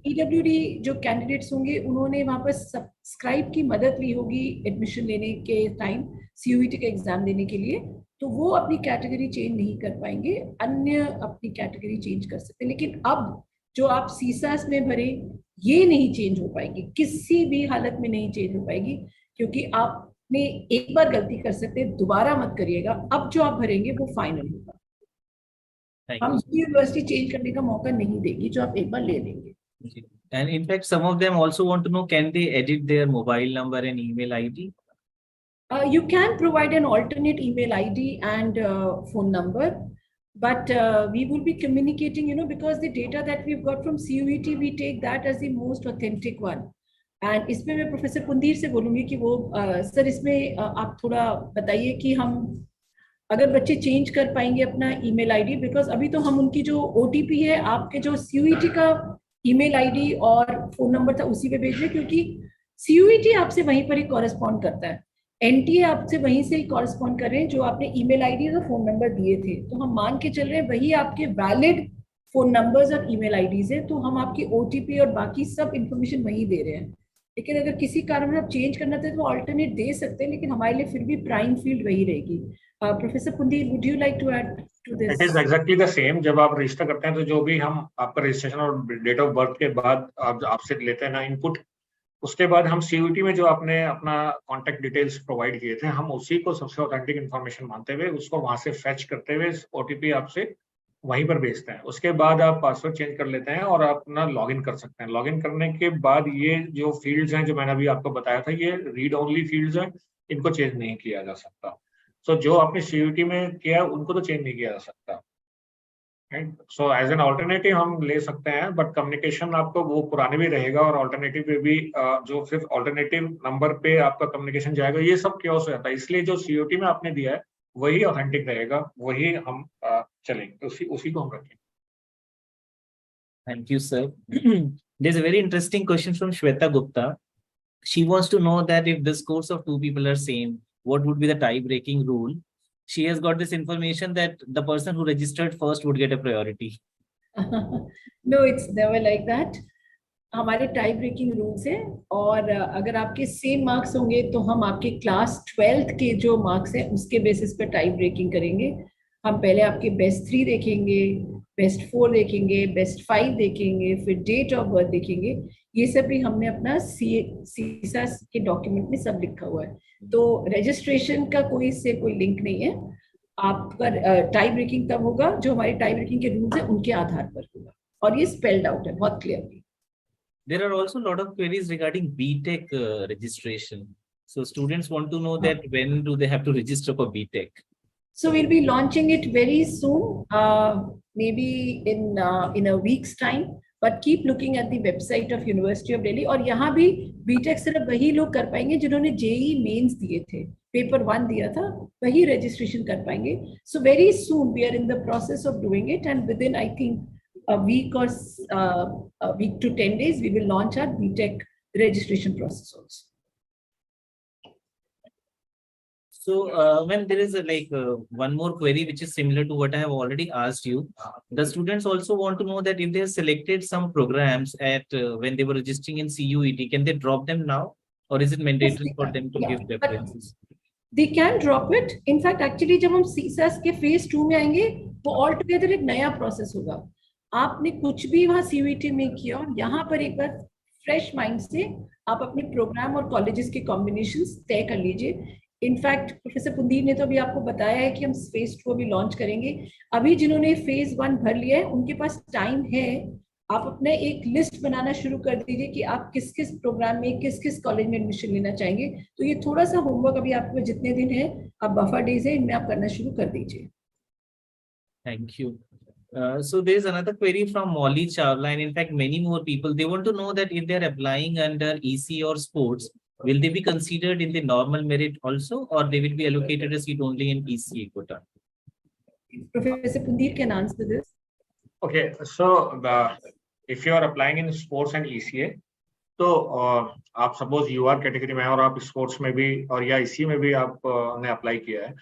पीडब्ल्यूडी जो कैंडिडेट्स होंगे उन्होंने वहां पर सब्सक्राइब की मदद ली होगी एडमिशन लेने के टाइम, सीयूईटी का एग्जाम देने के लिए, तो वो अपनी कैटेगरी चेंज नहीं कर पाएंगे, अन्य अपनी कैटेगरी चेंज कर सकते हैं। लेकिन अब जो आप सीसास में भरे, ये नहीं चेंज हो पाएगी, किसी भी हालत में नहीं चेंज हो पाएगी, क्योंकि आपने एक बार गलती कर सकते हैं, दोबारा मत करिएगा। अब जो आप भरेंगे वो फाइनल होगा। हम यूनिवर्सिटी चेंज करने का मौका नहीं देगी जो आप एक बार ले लेंगे। And in fact, some of them also want to know, can they edit their mobile number and email ID? You can provide an alternate email ID and phone number, but we will be communicating, because the data that we've got from CUET, we take that as the most authentic one. And इसमें मैं professor पुंदीर से बोलूंगी कि वो sir इसमें आप थोड़ा बताइए कि हम अगर बच्चे चेंज कर पाएंगे अपना ईमेल आईडी, बिकॉज अभी तो हम उनकी जो OTP है, आपके जो CUET का ईमेल आईडी और फोन नंबर था उसी पे भेज रहे, क्योंकि CUET आपसे वहीं पर ही कॉरेस्पॉन्ड करता है, NTA आपसे वहीं से ही कॉरेस्पॉन्ड कर रहे हैं, जो आपने ईमेल आईडी और फोन नंबर दिए थे, तो हम मान के चल रहे हैं वही आपके वैलिड फोन नंबर्स और ईमेल आईडीज है, तो हम आपकी OTP और बाकी सब इंफॉर्मेशन वहीं दे रहे हैं। लेकिन अगर किसी कारण में आप चेंज करना चाहते तो ऑल्टरनेट दे सकते हैं, लेकिन हमारे लिए फिर भी प्राइम फील्ड वही रहेगी। Professor Pundir, would you like to add to this? It is exactly the same. जब आप रजिस्टर करते हैं तो जो भी हम आपका रजिस्ट्रेशन और डेट ऑफ बर्थ के बाद आपसे लेते हैं ना इनपुट, उसके बाद हम CUET में जो आपने अपना कॉन्टेक्ट डिटेल्स प्रोवाइड किए थे, हम उसी को सबसे ऑथेंटिक इन्फॉर्मेशन मानते हुए उसको वहां से फेच करते हुए OTP आपसे वहीं पर भेजते हैं। उसके बाद आप पासवर्ड चेंज कर लेते हैं और आप अपना लॉगिन कर सकते हैं। लॉगिन करने के बाद ये जो फील्ड्स हैं जो मैंने अभी आपको बताया था, ये रीड ओनली फील्ड्स हैं, इनको चेंज नहीं किया जा सकता। सो जो आपने CUET में किया उनको तो चेंज नहीं किया जा सकता। सो एज एन ऑल्टरनेटिव हम ले सकते हैं, बट कम्युनिकेशन आपको वो पुराने भी रहेगा और ऑल्टरनेटिव पे भी जो सिर्फ ऑल्टरनेटिव नंबर पे आपका कम्युनिकेशन जाएगा, ये सब क्योस हो जाता है। इसलिए जो CUET में आपने दिया है वही ऑथेंटिक रहेगा, वही हम चलेंगे, उसी को हम रखेंगे। Thank you, sir. There's a very interesting question from Shweta Gupta. She wants to know that if the scores of two people are same, what would be the tie-breaking rule? She has got this information that the person who registered first would get a priority. No, it's never like that. हमारे tie breaking rules हैं, और अगर आपके same marks होंगे तो हम आपके class 12th के जो मार्क्स हैं उसके बेसिस पे टाई ब्रेकिंग करेंगे। हम पहले आपके बेस्ट 3 देखेंगे, बेस्ट 4 देखेंगे, बेस्ट 5 देखेंगे, फिर डेट ऑफ बर्थ देखेंगे। ये सब भी हमने अपना सीसास के डॉक्यूमेंट में सब लिखा हुआ है, तो रजिस्ट्रेशन का कोई लिंक नहीं है। आपका टाई ब्रेकिंग तब होगा जो हमारे टाई ब्रेकिंग के रूल्स हैं उनके आधार पर होगा, और ये स्पेल्ड आउट है बहुत clearly. There are also a lot of queries regarding BTech registration. So students want to know that when do they have to register for BTech? So we'll be launching it very soon, maybe in a week's time. But keep looking at the website of University of Delhi. और यहाँ भी BTech सिर्फ वही लोग कर पाएंगे जिन्होंने JEE mains दिए थे, पेपर 1 दिया था, वही रजिस्ट्रेशन कर पाएंगे। So very soon we are in the process of doing it, and within I think a week or a week to 10 days, we will launch our BTech registration process also. So when there is one more query which is similar to what I have already asked you, the students also want to know that if they have selected some programs at when they were registering in CUET, can they drop them now, or is it mandatory for them to give preferences? They can drop it. In fact, actually जब हम CSAS के phase 2 में आएंगे, वो all together एक नया process होगा। आपने कुछ भी वहाँ CUET में किया और यहाँ पर एक बार फ्रेश माइंड से आप अपने प्रोग्राम और कॉलेजेस के कॉम्बिनेशंस तय कर लीजिए। इनफैक्ट प्रोफेसर पुंदीर ने तो अभी आपको बताया है कि हम फेज 2 अभी लॉन्च करेंगे। अभी जिन्होंने फेज 1 भर लिया है उनके पास टाइम है आप अपने एक लिस्ट बनाना शुरू कर दीजिए कि आप किस किस प्रोग्राम में किस किस कॉलेज में एडमिशन लेना चाहेंगे। तो ये थोड़ा सा होमवर्क अभी आपके जितने दिन है, आप बफर डेज है, इनमें आप करना शुरू कर दीजिए। Thank you. So there is another query from Molly Chawla, and in fact, many more people, they want to know that if they are applying under EC or sports, will they be considered in the normal merit also, or they will be allocated a seat only in EC quota? Professor Pundir can answer this. Okay, so if you are applying in sports and ECA, तो आप suppose यूआर category में हैं और आप sports में भी और या इसी में भी आपने अप्लाई किया है,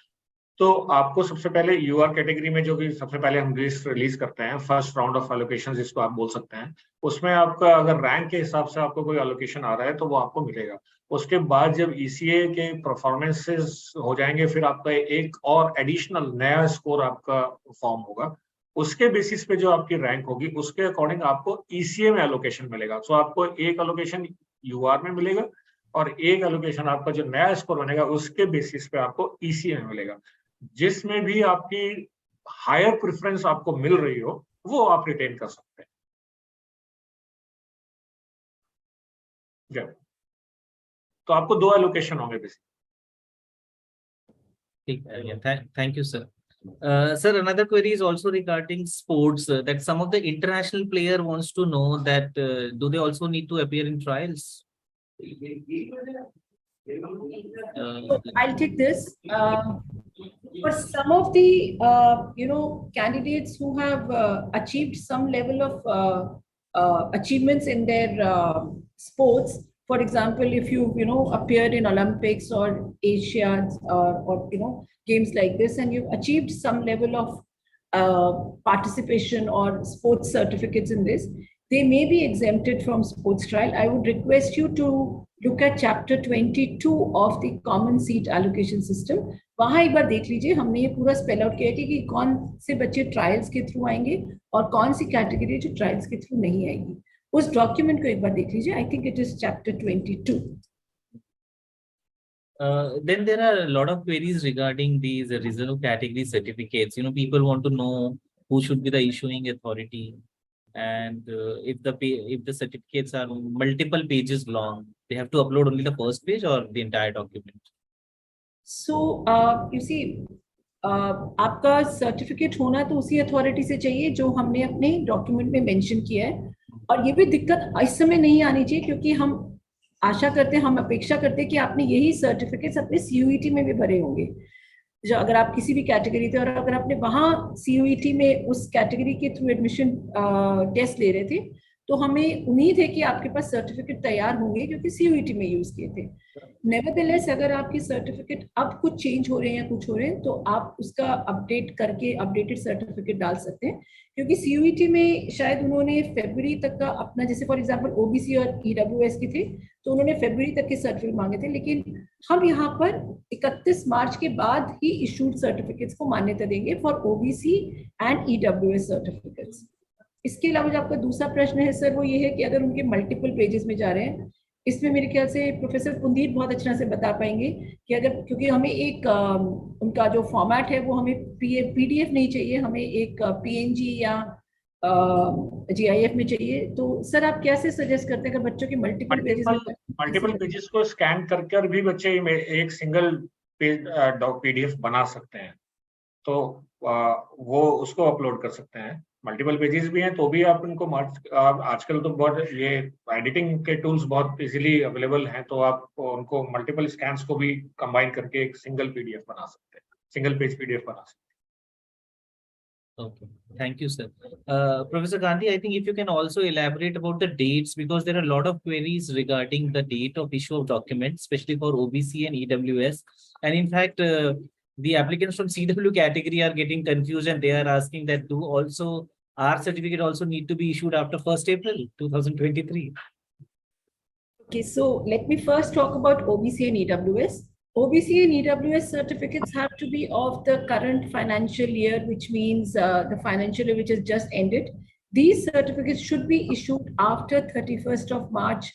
तो आपको सबसे पहले यूआर कैटेगरी में जो कि सबसे पहले हम लिस्ट रिलीज करते हैं, फर्स्ट राउंड ऑफ एलोकेशन जिसको आप बोल सकते हैं, उसमें आपका अगर रैंक के हिसाब से आपको कोई एलोकेशन आ रहा है तो वो आपको मिलेगा। उसके बाद जब ईसीए के परफॉर्मेंसेस हो जाएंगे, फिर आपका एक और एडिशनल नया स्कोर आपका फॉर्म होगा, उसके बेसिस पे जो आपकी रैंक होगी उसके अकॉर्डिंग आपको ईसीए में एलोकेशन मिलेगा। सो आपको एक एलोकेशन यूआर में मिलेगा और एक एलोकेशन आपका जो नया स्कोर बनेगा उसके बेसिस पे आपको ईसीए में मिलेगा। जिसमें भी आपकी हायर प्रेफरेंस आपको मिल रही हो वो आप रिटेन कर सकते हैं। तो आपको 2 एलोकेशन होंगे basically. Thank you, sir. Sir, another query is also regarding sports, that some of the international player wants to know that do they also need to appear in trials? So I'll take this. For some of the candidates who have achieved some level of achievements in their sports, for example, if you appeared in Olympics or Asiads or games like this, and you've achieved some level of participation or sports certificates in this, they may be exempted from sports trial. I would request you to look at chapter 22 of the common seat allocation system. वहां एक बार देख लीजिए, हमने ये पूरा spell out किया है कि कौन से बच्चे ट्रायल्स के थ्रू आएंगे और कौन सी कैटेगरी जो ट्रायल्स के थ्रू नहीं आएगी। उस डॉक्यूमेंट को एक बार देख लीजिए। I think it is chapter 22. Then there are a lot of queries regarding these reserve category certificates. People want to know who should be the issuing authority, and if the certificates are multiple pages long, they have to upload only the first page or the entire document. So you see, आपका certificate होना तो उसी authority से चाहिए जो हमने अपने document में मेंशन किया है, और ये भी दिक्कत इस समय नहीं आनी चाहिए, क्योंकि हम आशा करते हैं, हम अपेक्षा करते हैं कि आपने यही सर्टिफिकेट्स अपने सीयूईटी में भी भरे होंगे। जो अगर आप किसी भी कैटेगरी थे और अगर आपने वहां सीयूईटी में उस कैटेगरी के थ्रू एडमिशन टेस्ट ले रहे थे, तो हमें उम्मीद है कि आपके पास सर्टिफिकेट तैयार होंगे क्योंकि सीयूईटी में यूज किए थे। नेवरदलेस अगर आपके सर्टिफिकेट अब कुछ चेंज हो रहे हैं या कुछ हो रहे हैं, तो आप उसका अपडेट करके अपडेटेड सर्टिफिकेट डाल सकते हैं, क्योंकि सीयूईटी में शायद उन्होंने फरवरी तक का अपना, जैसे फॉर एग्जांपल ओबीसी और ईडब्ल्यूएस के थे तो उन्होंने फरवरी तक के सर्टिफिकेट मांगे थे, लेकिन हम यहाँ पर 31 मार्च के बाद ही इशूड सर्टिफिकेट्स को मान्यता देंगे for OBC and EWS certificates. इसके अलावा जो आपका दूसरा प्रश्न है सर, वो ये है कि अगर उनके मल्टीपल पेजेस में जा रहे हैं, इसमें मेरे ख्याल से प्रोफेसर पुंदीर बहुत अच्छे से बता पाएंगे कि अगर, क्योंकि हमें एक उनका जो फॉर्मेट है वो हमें पीडीएफ नहीं चाहिए, हमें एक पीएनजी या जीआईएफ में चाहिए। तो सर आप कैसे सजेस्ट करते हैं कि बच्चों के मल्टीपल पेजेस को स्कैन कर भी बच्चे एक सिंगल पेज पीडीएफ बना सकते हैं, तो वो उसको अपलोड कर सकते हैं। मल्टीपल पेजेस भी हैं तो भी आप उनको आजकल तो बहुत ये एडिटिंग के टूल्स बहुत इजीली अवेलेबल हैं, तो आप उनको मल्टीपल स्कैन्स को भी कंबाइन करके एक सिंगल पीडीएफ बना सकते हैं, सिंगल पेज पीडीएफ बना सकते हैं। Okay, thank you, sir. Professor Gandhi, I think if you can also elaborate about the dates, because there are a lot of queries regarding the date of issue of documents, especially for OBC and EWS. And in fact, the applicants from CW category are getting confused and they are asking that our certificate also need to be issued after 1st April 2023. Okay, so let me first talk about OBC and EWS. OBC and EWS certificates have to be of the current financial year, which means the financial year which has just ended. These certificates should be issued after 31st of March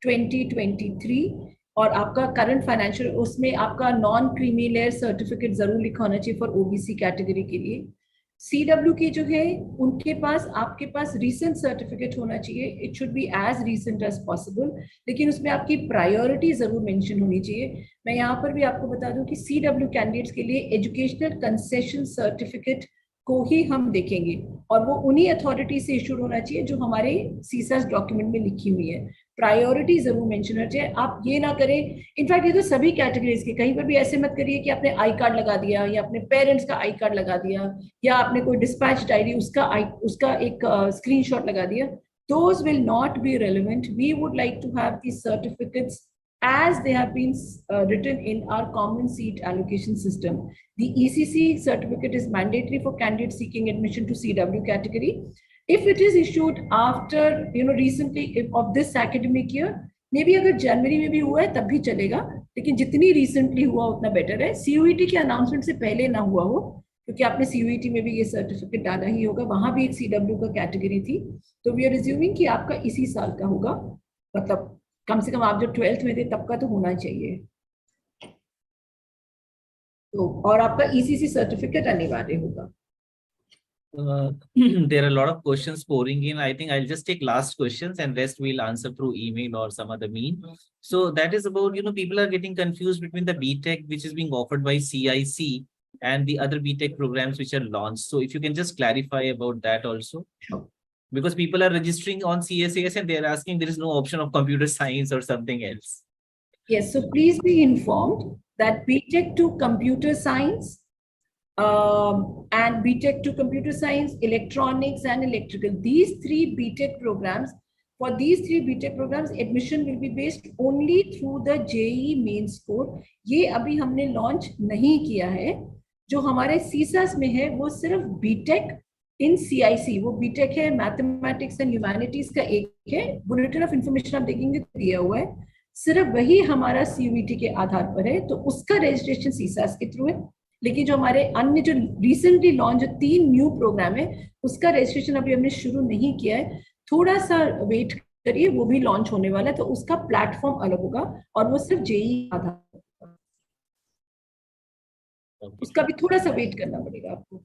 2023. और आपका current financial, उसमें आपका non creamy layer certificate जरूर लिखा होना चाहिए for OBC category के लिए। CW की जो है उनके पास, आपके पास रीसेंट सर्टिफिकेट होना चाहिए, it should be as recent as possible, लेकिन उसमें आपकी प्रायोरिटी जरूर मेंशन होनी चाहिए। मैं यहाँ पर भी आपको बता दूं कि CW कैंडिडेट्स के लिए एजुकेशनल कंसेशन सर्टिफिकेट को ही हम देखेंगे, और वो उन्हीं अथॉरिटी से इशूड होना चाहिए जो हमारे सीसास डॉक्यूमेंट में लिखी हुई है। प्रायोरिटी जरूर मेंशन होना चाहिए। आप ये ना करें, इनफैक्ट ये तो सभी कैटेगरीज के, कहीं पर भी ऐसे मत करिए कि आपने आई कार्ड लगा दिया या अपने पेरेंट्स का आई कार्ड लगा दिया या आपने कोई डिस्पैच डायरी उसका एक स्क्रीनशॉट लगा दिया। Those will not be relevant. We would like to have these certificates as they have been written in our common seat allocation system. The ECC certificate is mandatory for candidates seeking admission to CW category. If it is issued after, recently of this academic year, maybe अगर जनवरी में भी हुआ है तब भी चलेगा, लेकिन जितनी रिसेंटली हुआ उतना बेटर है। CUET के अनाउंसमेंट से पहले ना हुआ हो, क्योंकि आपने CUET में भी ये सर्टिफिकेट डाला ही होगा, वहां भी एक CW का कैटेगरी थी, तो वी आर रिज्यूमिंग कि आपका इसी साल का होगा, मतलब कम से कम आप जब 12th में थे तब का तो होना चाहिए। तो और आपका ECC सर्टिफिकेट अनिवार्य होगा। There are a lot of questions pouring in. I think I'll just take last questions and rest we'll answer through email or some other mean. So that is about, people are getting confused between the BTech which is being offered by CIC and the other BTech programs which are launched. So if you can just clarify about that also. Sure. Because people are registering on CSAS and they're asking there is no option of computer science or something else. Yes, so please be informed that BTech to computer science and BTech to computer science, electronics and electrical, these three BTech programs, for these three BTech programs, admission will be based only through the JEE main score. ये अभी हमने launch नहीं किया है। जो हमारे CSAS में है वो सिर्फ BTech इन CIC, वो BTech है, मैथमेटिक्स एंड ह्यूमैनिटीज का एक है, बुलेटिन ऑफ इंफॉर्मेशन आप देखेंगे दिया हुआ है, सिर्फ वही हमारा CUET के आधार पर है, तो उसका रजिस्ट्रेशन CSAS के थ्रू है। लेकिन जो हमारे अन्य जो रिसेंटली लॉन्च जो 3 न्यू प्रोग्राम है उसका रजिस्ट्रेशन अभी हमने शुरू नहीं किया है, थोड़ा सा वेट करिए, वो भी लॉन्च होने वाला है, तो उसका प्लेटफॉर्म अलग होगा और वो सिर्फ JEE आधार पर, उसका भी थोड़ा सा वेट करना पड़ेगा आपको।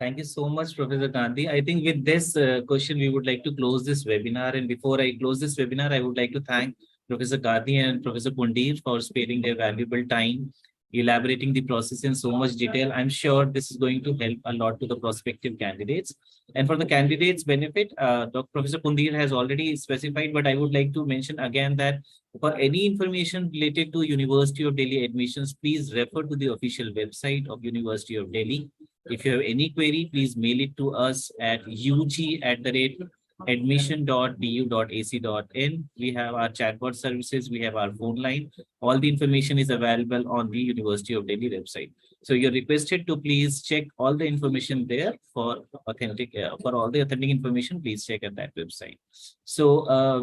Thank you so much, Professor Gandhi. I think with this question, we would like to close this webinar. And before I close this webinar, I would like to thank Professor Gandhi and Professor Pundir for sparing their valuable time, elaborating the process in so much detail. I'm sure this is going to help a lot to the prospective candidates. And for the candidates' benefit, Professor Pundir has already specified, but I would like to mention again that for any information related to University of Delhi admissions, please refer to the official website of University of Delhi. If you have any query, please mail it to us at ug@admission.du.ac.in. We have our chatbot services, we have our phone line. All the information is available on the University of Delhi website. So you're requested to please check all the information there for authentic, for all the authentic information, please check at that website. So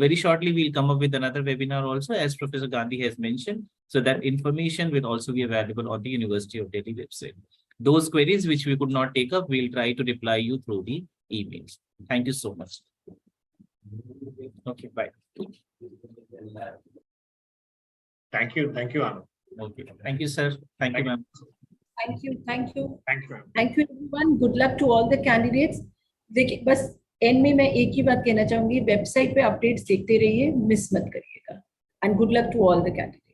very shortly, we'll come up with another webinar also, as Professor Gandhi has mentioned. So that information will also be available on the University of Delhi website. Those queries which we could not take up, we'll try to reply you through the emails. Thank you so much. Okay, bye. Thank you, Anand. Okay, thank you, sir. Thank you, ma'am. Thank you, thank you. Thank you. Thank you everyone. Good luck to all the candidates. देखिए बस and में मैं एक ही बात कहना चाहूंगी, website पे updates देखते रहिए, मिस मत करिएगा, and good luck to all the candidates.